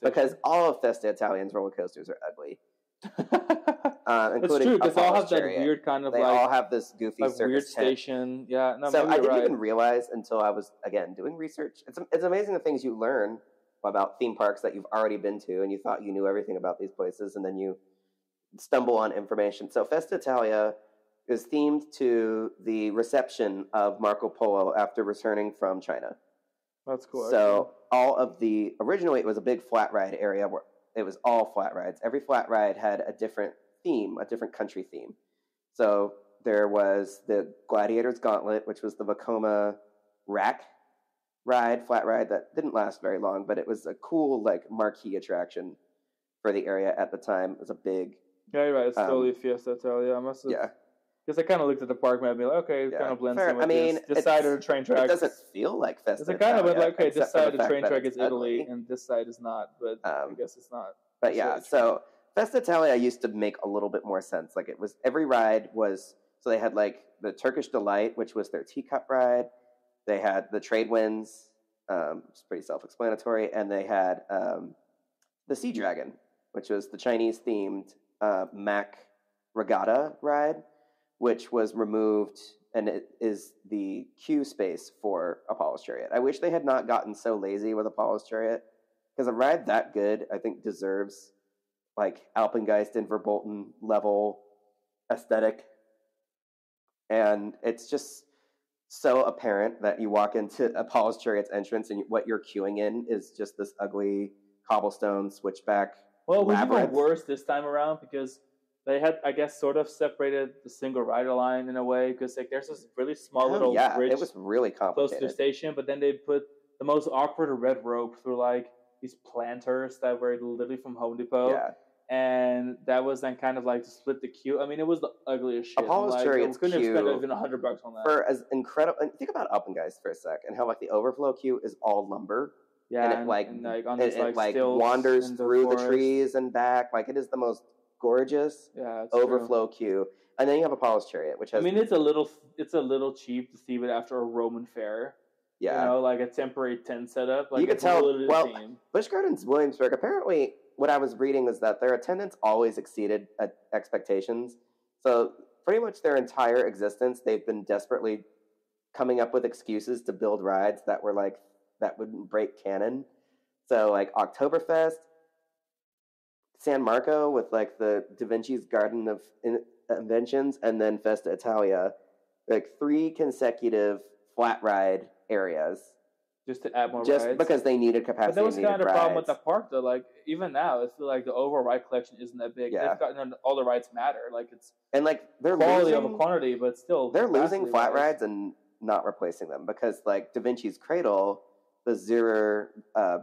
because all of Festa Italian's roller coasters are ugly. It's true because they all have that weird kind of they all have this goofy circus weird tent. Station. Yeah, no, so I didn't even realize until I was again doing research. It's amazing the things you learn about theme parks that you've already been to and you thought you knew everything about these places, and then you stumble on information. So Festa Italia is themed to the reception of Marco Polo after returning from China. That's cool. So originally it was a big flat ride area where it was all flat rides. Every flat ride had a different theme, a different country theme. So there was the Gladiator's Gauntlet, which was the Vekoma rack flat ride that didn't last very long, but it was a cool marquee attraction for the area at the time. It was a big... Yeah, you're right. It's totally Fiesta Italia. I must have... Yeah. Because I kind of looked at the park map and be like, okay, it kind of blends in with this side of the train track. It doesn't feel like Festa Italia. It kind of went like, okay, this side of the train track is Italy, and this side is not, but I guess it's not. But yeah, so Festa Italia used to make a little bit more sense. Like it was, every ride was, so they had the Turkish Delight, which was their teacup ride. They had the Trade Winds, it's pretty self-explanatory, and they had the Sea Dragon, which was the Chinese-themed Mack Regatta ride, which was removed, and it is the queue space for Apollo's Chariot. I wish they had not gotten so lazy with Apollo's Chariot, because a ride that good, I think, deserves Alpengeist and Verbolten level aesthetic. And it's just so apparent that you walk into Apollo's Chariot's entrance and what you're queuing in is just this ugly cobblestone switchback. Well, it was even worse this time around because they had, I guess, sort of separated the single rider line in a way because there's this really small little bridge. It was really complicated. Close to the station, but then they put the most awkward red rope through these planters that were literally from Home Depot. Yeah. and that was then kind of like to split the queue. I mean, it was the ugliest shit. Apollo's like, Chariot's couldn't have spent queue even $100 on that. for as incredible. And think about Alpengeist for a sec, and how like the overflow queue is all lumber. Yeah, and it like on this, it like stilts wanders in through the forest. trees and back. Like it is the most gorgeous overflow queue. And then you have Apollo's Chariot, which has. I mean, it's a little cheap to see it after a Roman fair. Yeah, you know, like a temporary tent setup. Like you could tell. Well, theme. Busch Gardens Williamsburg. Apparently, what I was reading was that their attendance always exceeded expectations. So pretty much their entire existence, they've been desperately coming up with excuses to build rides that were like that wouldn't break canon. So like Oktoberfest, San Marco with like the Da Vinci's Garden of Inventions, and then Festa Italia, like 3 consecutive flat ride areas. Just to add more just rides. Because they needed capacity. But that was kind of the problem with rides. the park, though. Like even now, I feel like the overall ride collection isn't that big. Yeah. They've gotten all the rides matter. Like it's and like they're quality losing, of a quantity, but still they're losing flat wise. rides and not replacing them because like Da Vinci's Cradle, the Zero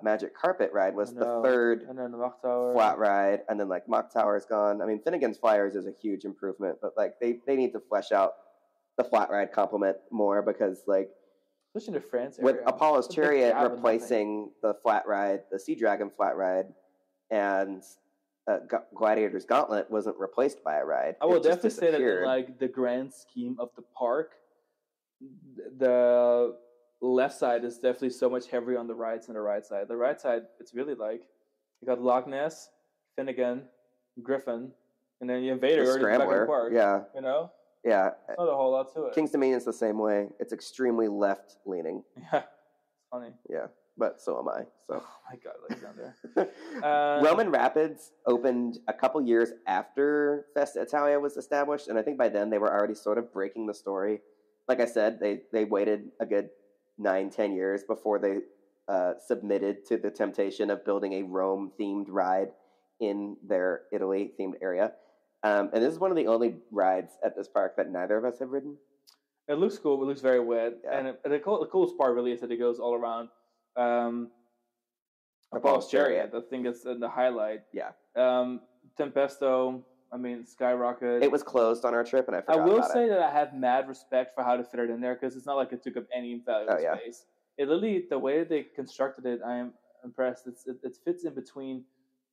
Magic Carpet ride was the 3rd and then the Mach Tower flat ride, and then like Mach Tower is gone. I mean, Finnegan's Flyers is a huge improvement, but like they need to flesh out the flat ride complement more because like. Especially in the France area. With Apollo's it's Chariot replacing the flat ride, the Sea Dragon flat ride, and Gladiator's Gauntlet wasn't replaced by a ride. I will definitely say that in like the grand scheme of the park, the left side is definitely so much heavier on the rides than the right side. The right side, it's really like you got Loch Ness, Finnegan, Griffon, and then the Invader the already back in the park. Yeah, you know. Yeah, it's not a whole lot to it. King's Dominion is the same way. It's extremely left leaning. Yeah, it's funny. Yeah, but so am I. So. Oh my God, like down there. Roman Rapids opened a couple years after Festa Italia was established, and I think by then they were already sort of breaking the story. Like I said, they waited a good 9-10 years before they submitted to the temptation of building a Rome-themed ride in their Italy-themed area. And this is one of the only rides at this park that neither of us have ridden. It looks cool. It looks very wet. Yeah. And the coolest part really is that it goes all around Apollo's Chariot. I think it's the highlight. Yeah. Tempesto, I mean, Skyrocket. It was closed on our trip, and I forgot I will about say it. that I have mad respect for how to fit it in there because it's not like it took up any valuable space. It literally, the way that they constructed it, I am impressed. It fits in between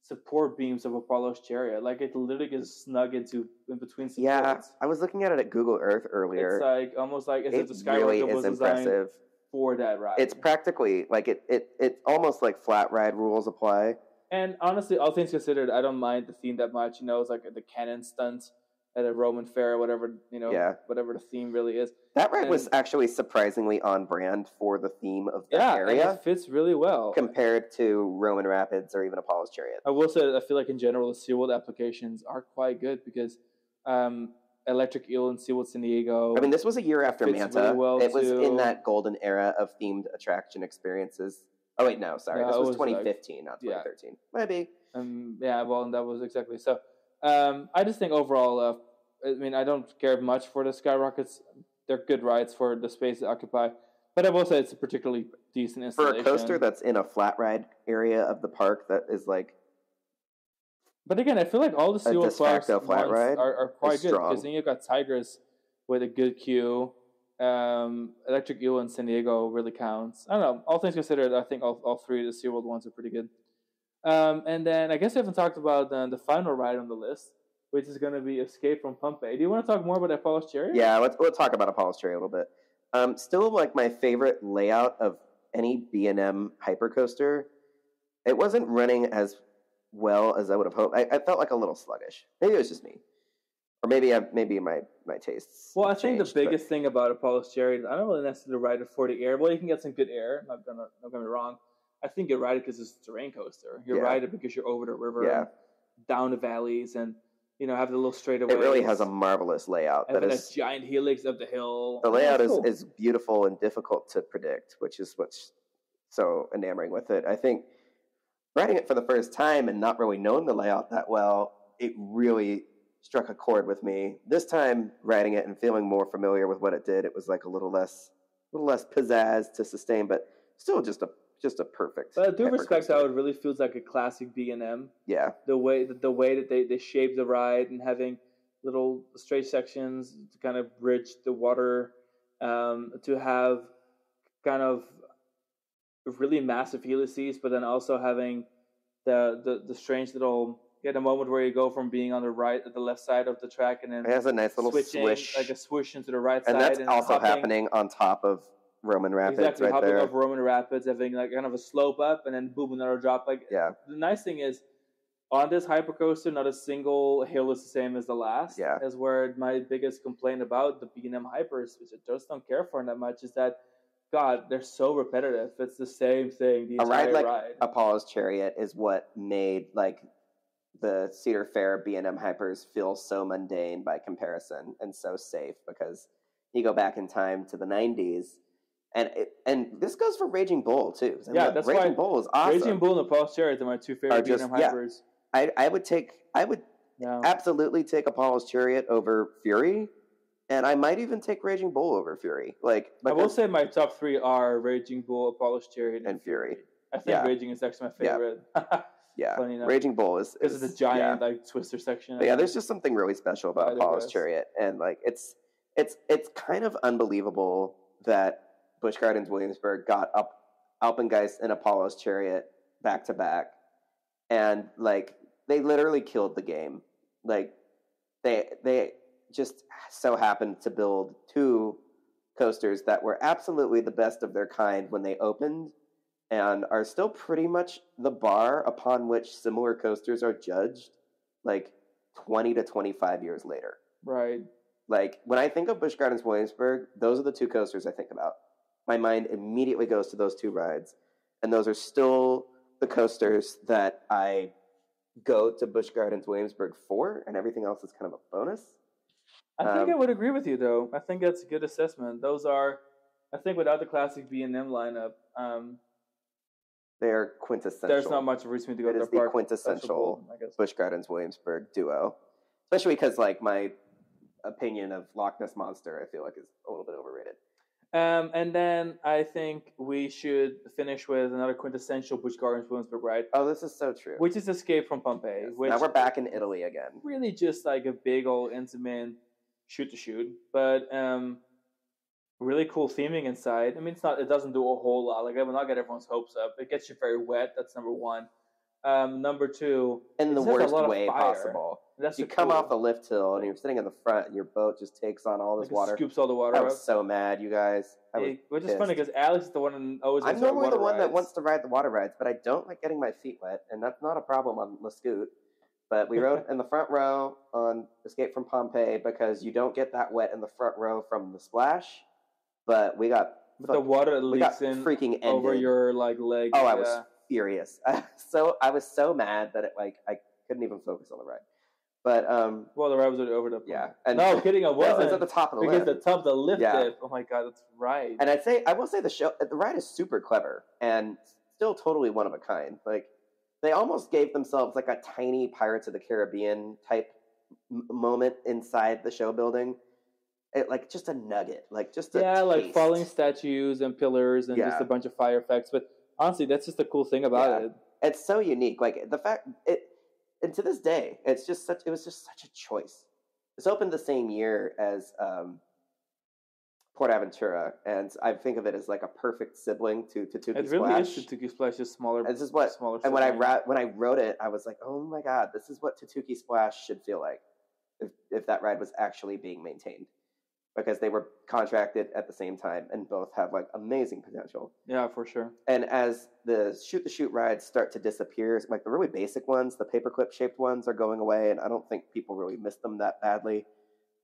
support beams of Apollo's Chariot. Like it literally gets snug in between supports. Yeah, I was looking at it at Google Earth earlier. It's like almost like as if the Skyrocket really was designed for that ride. It's practically like it's almost like flat ride rules apply. And honestly, all things considered, I don't mind the theme that much. You know, it's like the cannon stunt at a Roman fair, whatever, you know, whatever the theme really is. That ride was actually surprisingly on brand for the theme of that area. And it fits really well. Compared to Roman Rapids or even Apollo's Chariot. I will say that I feel like in general the SeaWorld applications are quite good because Electric Eel and SeaWorld San Diego. I mean, this was a year after Manta. Really well it was in that golden era of themed attraction experientions. Oh, wait, no, sorry. This was 2015, not 2013. Maybe. Well, and that was exactly so. I just think overall, I mean, I don't care much for the Skyrockets. They're good rides for the space they occupy. But I will say it's a particularly decent installation. For a coaster that's in a flat ride area of the park that is like... But again, I feel like all the SeaWorld parks flat ride are quite good. Because then you've got Tigers with a good queue. Electric Eel in San Diego really counts. I don't know. All things considered, I think all 3 of the SeaWorld ones are pretty good. And then I guess we haven't talked about the final ride on the list, which is going to be Escape from Pompeii. Do you want to talk more about Apollo's Chariot? Yeah, we'll talk about Apollo's Chariot a little bit. Still, like my favorite layout of any B&M hypercoaster. It wasn't running as well as I would have hoped. I felt like a little sluggish. Maybe it was just me, or maybe my tastes. Well, I think the biggest thing about Apollo's Chariot, I don't really necessarily ride it for the air. Well, you can get some good air. Don't get me wrong. I think you ride it because it's a terrain coaster. You ride it because you're over the river, and down the valleys, and have the little straightaways. It really has a marvelous layout. And a giant helix up the hill. The layout is beautiful and difficult to predict, which is what's so enamoring with it. I think riding it for the first time and not really knowing the layout that well, it really struck a chord with me. This time, riding it and feeling more familiar with what it did, it was like a little less pizzazz to sustain, but still just a just a perfect. But I do respect how hypercoaster. it really feels like a classic B&M. Yeah, The way that they shape the ride and having little straight sections to kind of bridge the water, to have kind of really massive helices, but then also having the strange little the moment where you go from being on the left side of the track and then it has a nice little switching swish, like a swoosh into the right and side, that's and also hopping, happening on top of Roman Rapids, exactly, right hopping there. off Roman Rapids, having like kind of a slope up and then boom, another drop. Like Yeah, the nice thing is on this hypercoaster, not a single hill is the same as the last. Yeah. Is where my biggest complaint about the B&M hypers, which I just don't care for that much, is that God, they're so repetitive. It's the same thing the a entire ride like ride. Apollo's Chariot is what made like the Cedar Fair B&M hypers feel so mundane by comparison and so safe, because you go back in time to the 90s, and this goes for Raging Bull too. I mean, Yeah, that's Raging why Bull is awesome. Raging Bull and Apollo's Chariot are my two favorite just- B&M hypers. I would Yeah. absolutely take Apollo's Chariot over Fury, and I might even take Raging Bull over Fury. Like, I will say my top three are Raging Bull, Apollo's Chariot, and Fury. I think Yeah. Raging is actually my favorite. Yeah, Funny enough. Raging Bull is Because of the giant like twister section. But yeah, there's just something really special about I Apollo's digress. Chariot, and like it's kind of unbelievable that Busch Gardens Williamsburg got up Alpengeist and Apollo's Chariot back to back, and like they literally killed the game. Like they just so happened to build two coasters that were absolutely the best of their kind when they opened, and are still pretty much the bar upon which similar coasters are judged, like 20 to 25 years later. Right. Like, when I think of Busch Gardens Williamsburg, those are the two coasters I think about. My mind immediately goes to those two rides, and those are still the coasters that I go to Busch Gardens Williamsburg for, and everything else is kind of a bonus. I think I would agree with you, though. I think that's a good assessment. Those are, I think without the classic B&M lineup, they are quintessential. there's not much reason for me to go It to is the park. the quintessential I guess. Busch Gardens Williamsburg duo. Especially because, like, my opinion of Loch Ness Monster, I feel like, is a little bit overrated. And then I think we should finish with another quintessential Busch Gardens Williamsburg ride, Oh, this is so true. which is Escape from Pompeii. Yes. Which Now we're back in Italy again. really just like a big old intimate shoot, but really cool theming inside. I mean, it doesn't do a whole lot. Like, I will not get everyone's hopes up. It gets you very wet. That's number one. Number two, In the it has a worst lot of way fire. possible. That's You the come cool. off the lift hill and you're sitting in the front and your boat just takes on all this like it water. scoops all the water I up. was so mad, you guys. Which is funny because Alex is the one who always. I'm wants to ride normally the water one that rides. wants to ride the water rides, but I don't like getting my feet wet, and that's not a problem on La Scoot. But we rode in the front row on Escape from Pompeii because you don't get that wet in the front row from the splash. But we got But the water that we got leaks in freaking ended. over your like leg. Oh, I was furious. I was so mad that I couldn't even focus on the ride. But well, the ride was already over the. yeah. And No, kidding. I no, wasn't. it was at the top of the because lift. the top of the lift Yeah. dip. Oh my god, that's right. And I will say the ride is super clever and still totally one of a kind. Like, they almost gave themselves like a tiny Pirates of the Caribbean type moment inside the show building. Like just a nugget, like just a like taste. falling statues and pillars and just Yeah. a bunch of fire effects. But honestly, that's just the cool thing about Yeah. it. It's so unique. Like the fact and to this day, it was just such a choice. It's opened the same year as Port Aventura, and I think of it as like a perfect sibling to Tuki It Splash. really is Tuki Splash, just smaller. This is what, smaller. and when sibling. I wrote it, I was like, oh my god, this is what Tuki Splash should feel like if that ride was actually being maintained, because they were contracted at the same time and both have like amazing potential. Yeah, for sure. And as the shoot rides start to disappear, like the really basic ones, the paperclip shaped ones are going away, and I don't think people really miss them that badly.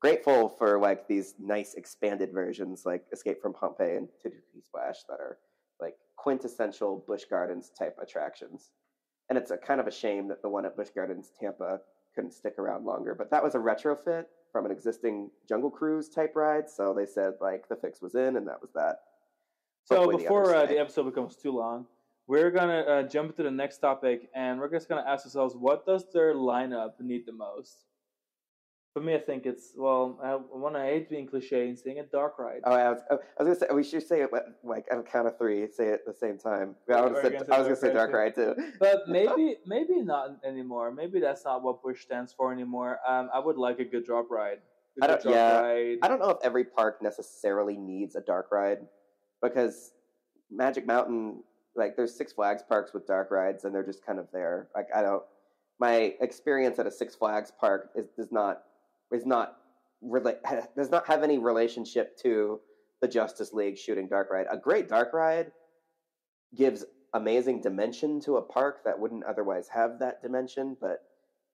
Grateful for like these nice expanded versions like Escape from Pompeii and Tuki Splash that are like quintessential Busch Gardens type attractions. And it's a kind of a shame that the one at Busch Gardens Tampa couldn't stick around longer, but that was a retrofit from an existing Jungle Cruise type ride, so they said like the fix was in, and that was that. So Hopefully before others stay. the episode becomes too long, we're gonna jump into the next topic, and we're just gonna ask ourselves, what does their lineup need the most? For me, I think it's I hate being cliche and saying a dark ride. Oh, I was gonna say we should say it like on a count of three. Say it at the same time. Or I you gonna say was gonna say dark dark ride ride too. But maybe not anymore. Maybe that's not what Bush stands for anymore. I would like a good drop ride. A I good don't. drop Yeah, ride. I don't know if every park necessarily needs a dark ride, because Magic Mountain, like there's Six Flags parks with dark rides, and they're just kind of there. Like I don't. My experience at a Six Flags park does not does not have any relationship to the Justice League shooting dark ride. A great dark ride gives amazing dimension to a park that wouldn't otherwise have that dimension, but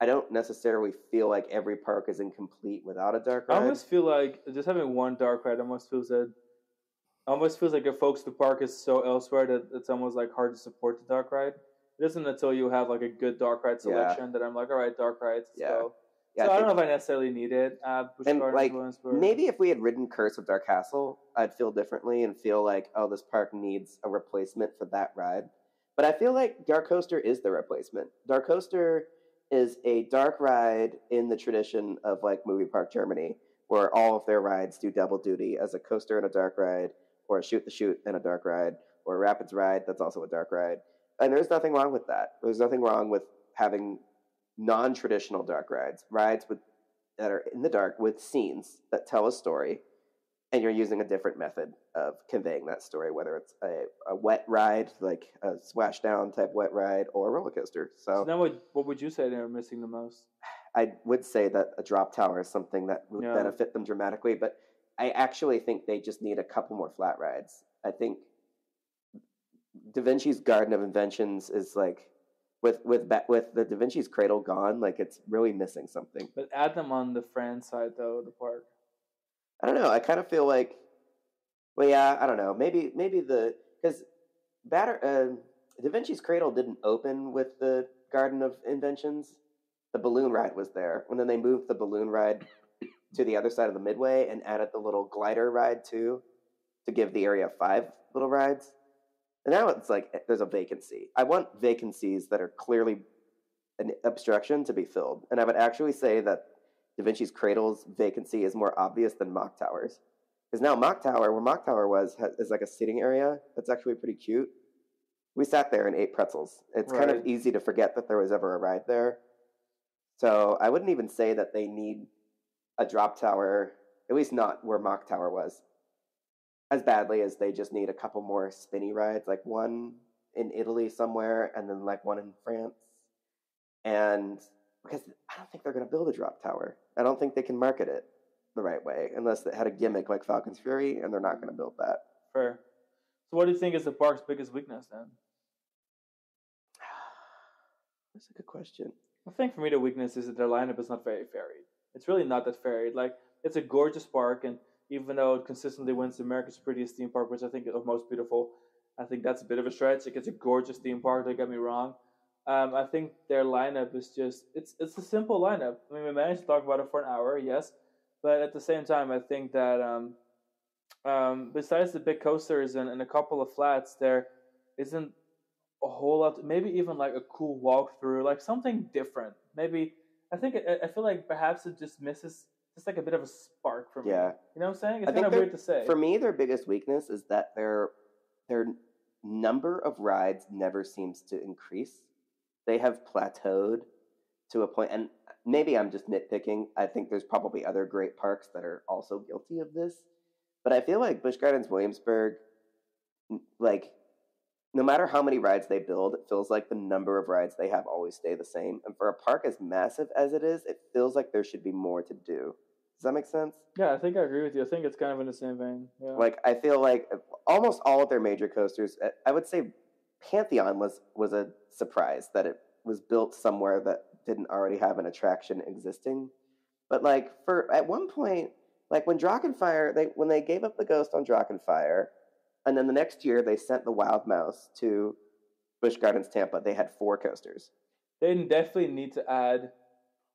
I don't necessarily feel like every park is incomplete without a dark I ride. almost feel like just having one dark ride almost feels like it folks the park is so elsewhere that it's almost like hard to support the dark ride. It isn't until you have like a good dark ride selection that I'm like, all right, dark rides, let's go. Yeah, so I don't know if I necessarily need it. Busch and Gardens like Williamsburg. maybe if we had ridden Curse of Dark Castle, I'd feel differently and feel like, oh, this park needs a replacement for that ride. But I feel like DarKoaster is the replacement. DarKoaster is a dark ride in the tradition of like Movie Park Germany, where all of their rides do double duty as a coaster and a dark ride, or a shoot the chute and a dark ride, or a rapids ride that's also a dark ride. And there's nothing wrong with that. There's nothing wrong with having non-traditional dark rides that are in the dark with scenes that tell a story, and you're using a different method of conveying that story, whether it's a wet ride, like a splashdown type wet ride, or a roller coaster. So now what would you say they're missing the most? I would say that a drop tower is something that would benefit them dramatically, but I actually think they just need a couple more flat rides. I think Da Vinci's Garden of Inventions is like, with the Da Vinci's Cradle gone, like it's really missing something. But add them on the France side though, the park. I don't know. I kind of feel like, well, yeah, I don't know. Maybe because Da Vinci's Cradle didn't open with the Garden of Inventions. The balloon ride was there, and then they moved the balloon ride to the other side of the midway and added the little glider ride too, to give the area 5 little rides. And now it's like there's a vacancy. I want vacancies that are clearly an obstruction to be filled. And I would actually say that Da Vinci's Cradle's vacancy is more obvious than Mock Tower's. Because now Mock Tower, where Mock Tower was, is like a sitting area that's actually pretty cute. We sat there and ate pretzels. It's kind of easy to forget that there was ever a ride there. So I wouldn't even say that they need a drop tower, at least not where Mock Tower was, as badly as they just need a couple more spinny rides, like one in Italy somewhere, and then like one in France. And because I don't think they're going to build a drop tower. I don't think they can market it the right way, unless it had a gimmick like Falcon's Fury, and they're not going to build that. Fair. So what do you think is the park's biggest weakness then? That's a good question. I think for me the weakness is that their lineup is not very varied. It's really not that varied. Like, it's a gorgeous park, and even though it consistently wins America's Prettiest Theme Park, which I think is most beautiful, I think that's a bit of a stretch. Like, it's a gorgeous theme park, don't get me wrong. I think their lineup is just, it's a simple lineup. I mean, we managed to talk about it for an hour, yes, but at the same time, I think that besides the big coasters and a couple of flats, there isn't a whole lot, maybe even like a cool walkthrough, like something different. Maybe, I feel like perhaps it just misses just like a bit of a spark for me. Yeah. You know what I'm saying? It's kind of weird to say. For me, their biggest weakness is that their number of rides never seems to increase. They have plateaued to a point, and maybe I'm just nitpicking. I think there's probably other great parks that are also guilty of this. But I feel like Busch Gardens Williamsburg, like, no matter how many rides they build, it feels like the number of rides they have always stay the same. And for a park as massive as it is, it feels like there should be more to do. Does that make sense? Yeah, I think I agree with you. I think it's kind of in the same vein. Yeah. Like, I feel like almost all of their major coasters, I would say Pantheon was a surprise that it was built somewhere that didn't already have an attraction existing. But like, at one point, like when Drachenfire, when they gave up the ghost on Drachenfire, and then the next year they sent the Wild Mouse to Busch Gardens Tampa, they had 4 coasters. They definitely need to add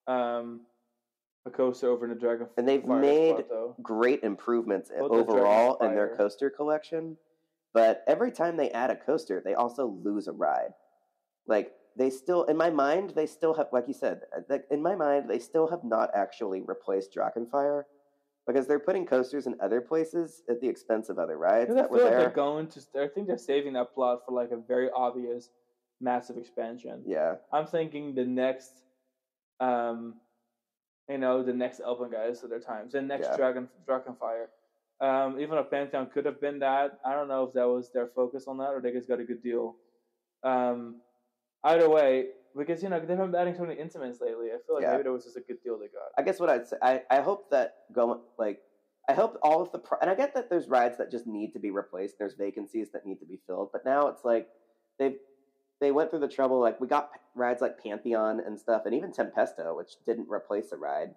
a coaster over in the Dragonfire. And they've made great improvements overall in their coaster collection. But every time they add a coaster, they also lose a ride. Like, they still, in my mind, they still have, like you said, in my mind, they still have not actually replaced Drachenfire, because they're putting coasters in other places at the expense of other rides that were like there. they're going to. I think they're saving that plot for like a very obvious, massive expansion. Yeah, I'm thinking the next, the next Alpengeist of their times, the next Drachenfire. Even if Pantheon could have been that, I don't know if that was their focus on that or they just got a good deal. Either way, because they've been adding so many instruments lately. I feel like maybe that was just a good deal they got. I guess what I'd say, I hope that I hope all of the and I get that there's rides that just need to be replaced. There's vacancies that need to be filled, but now it's like they went through the trouble. Like we got rides like Pantheon and stuff, and even Tempesto, which didn't replace a ride,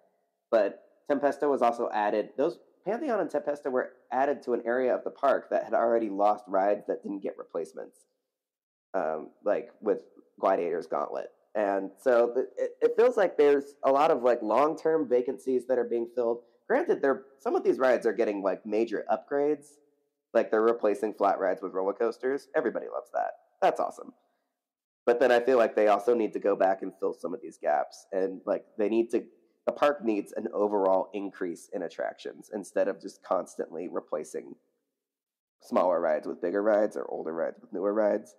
but Tempesto was also added. Those Pantheon and Tempesto were added to an area of the park that had already lost rides that didn't get replacements, like with Gladiator's Gauntlet. And so it feels like there's a lot of like long-term vacancies that are being filled. Granted, some of these rides are getting like major upgrades, like they're replacing flat rides with roller coasters. Everybody loves that. That's awesome. But then I feel like they also need to go back and fill some of these gaps, and like the park needs an overall increase in attractions instead of just constantly replacing smaller rides with bigger rides or older rides with newer rides.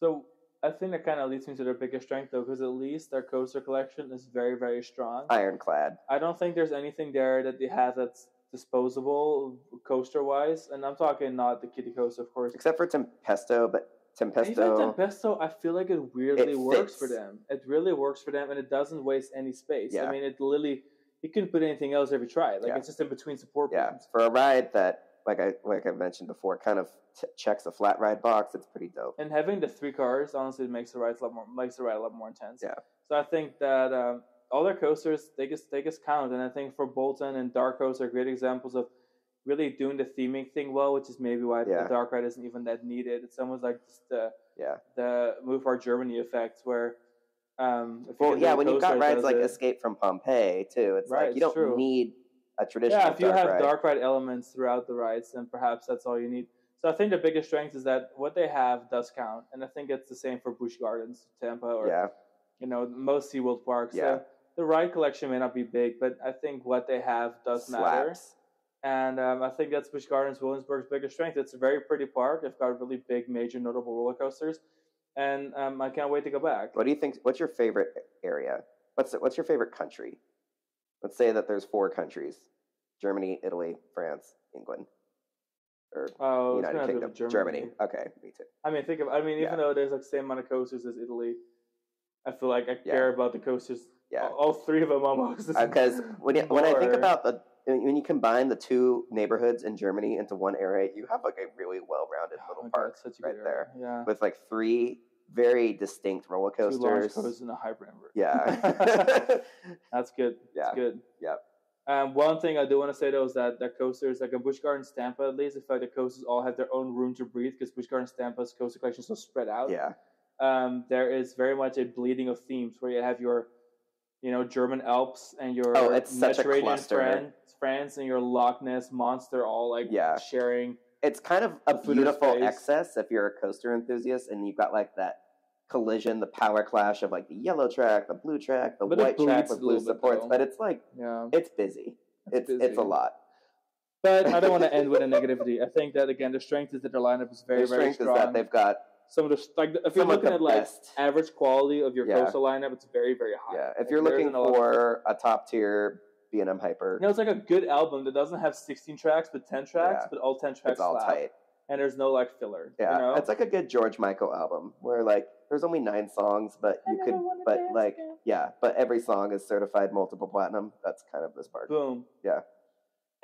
So I think that kind of leads me to their biggest strength, though, because at least their coaster collection is very, very strong. Ironclad. I don't think there's anything there that they have that's disposable coaster-wise, and I'm talking not the kiddie coaster, of course. Except for Tempesto, but Tempesto... Even Tempesto, I feel like it weirdly works for them. It really works for them, and it doesn't waste any space. Yeah. I mean, you couldn't put anything else every try. Like, it's just in between support beams. For a ride that, like I mentioned before, kind of checks a flat ride box, it's pretty dope. And having the 3 cars, honestly, makes the ride a lot more intense. Yeah. So I think that all their coasters, they just count. And I think for Bolton and DarKoaster are great examples of really doing the theming thing well, which is maybe why the dark ride isn't even that needed. It's almost like just the Move Our Germany effect, where when you've got rides like Escape from Pompeii too, it's like you don't need a traditional if you have ride. dark ride elements throughout the rides, then perhaps that's all you need. So I think the biggest strength is that what they have does count, and I think it's the same for Busch Gardens, Tampa, or most SeaWorld parks. Yeah. So the ride collection may not be big, but I think what they have does matter. And I think that's Busch Gardens Williamsburg's biggest strength. It's a very pretty park. It's got really big, major, notable roller coasters, and I can't wait to go back. What do you think? What's your favorite area? What's your favorite country? Let's say that there's 4 countries: Germany, Italy, France, England, or United Kingdom. Germany. Okay, me too. I mean, even though there's like the same amount of coasters as Italy, I feel like I care about the coasters. Yeah, all 3 of them almost. Because when I think about when you combine the 2 neighborhoods in Germany into one area, you have like a really well-rounded little park there. Yeah. With like 3 very distinct roller coasters. 2 launch coasters and a hybrid. Yeah. That's good. Yeah. That's good. Yeah. One thing I do want to say though is that the coasters, like a Busch Gardens Tampa, at least, I feel like the coasters all have their own room to breathe because Busch Gardens Tampa's coaster collection is so spread out. Yeah. There is very much a bleeding of themes where you have your, German Alps and your Mediterranean France and your Loch Ness monster all sharing. It's kind of a beautiful excess if you're a coaster enthusiast and you've got like that collision, the power clash of like the yellow track, the blue track, the white track with blue supports. But it's like, it's busy. It's a lot. But I don't want to end with a negativity. I think that, again, the strength is that their lineup is very, very strong. Is that they've got some of the, if you're looking at like average quality of your coastal lineup, it's very, very high. Yeah, if you're looking for a top tier B&M Hyper, it's like a good album that doesn't have 16 tracks but 10 tracks, but all 10 tracks it's all tight, and there's no like filler. Yeah, it's like a good George Michael album where like there's only 9 songs, but but every song is certified multiple platinum. That's kind of this part. Boom. Yeah.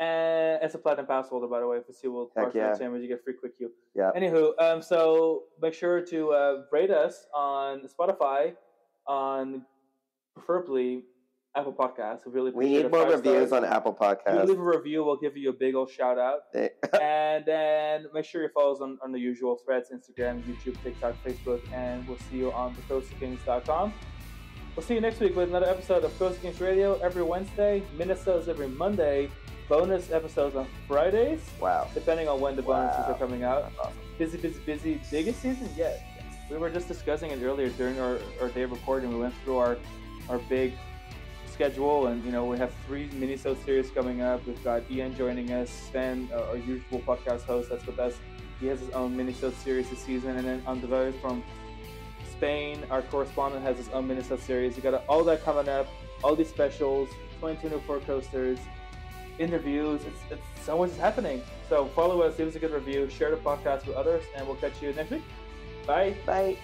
And it's a platinum pass holder, by the way, for SeaWorld Parks and Entertainment. You get free quick queue. Yeah. Anywho, so make sure to rate us on Spotify, on preferably Apple Podcasts. We need more reviews on Apple Podcasts. If you leave a review, we'll give you a big old shout out. And then make sure you follow us on the usual threads: Instagram, YouTube, TikTok, Facebook, and we'll see you on thecoasterkings.com. We'll see you next week with another episode of Coaster Kings Radio every Wednesday, Minnesota's every Monday. Bonus episodes on Fridays. Wow. Depending on when the bonuses are coming out. That's awesome. Busy. Biggest season yet. we were just discussing it earlier during our day of recording. We went through our big schedule, and we have 3 mini-sode series coming up. We've got Ian joining us, Sven, our usual podcast host that's with us. He has his own mini-sode series this season, and then on the road from Spain, our correspondent has his own mini-sode series. You got all that coming up, all these specials, 2204 coasters, interviews. It's so much is happening. So follow us, leave us a good review, share the podcast with others, and we'll catch you next week. Bye. Bye.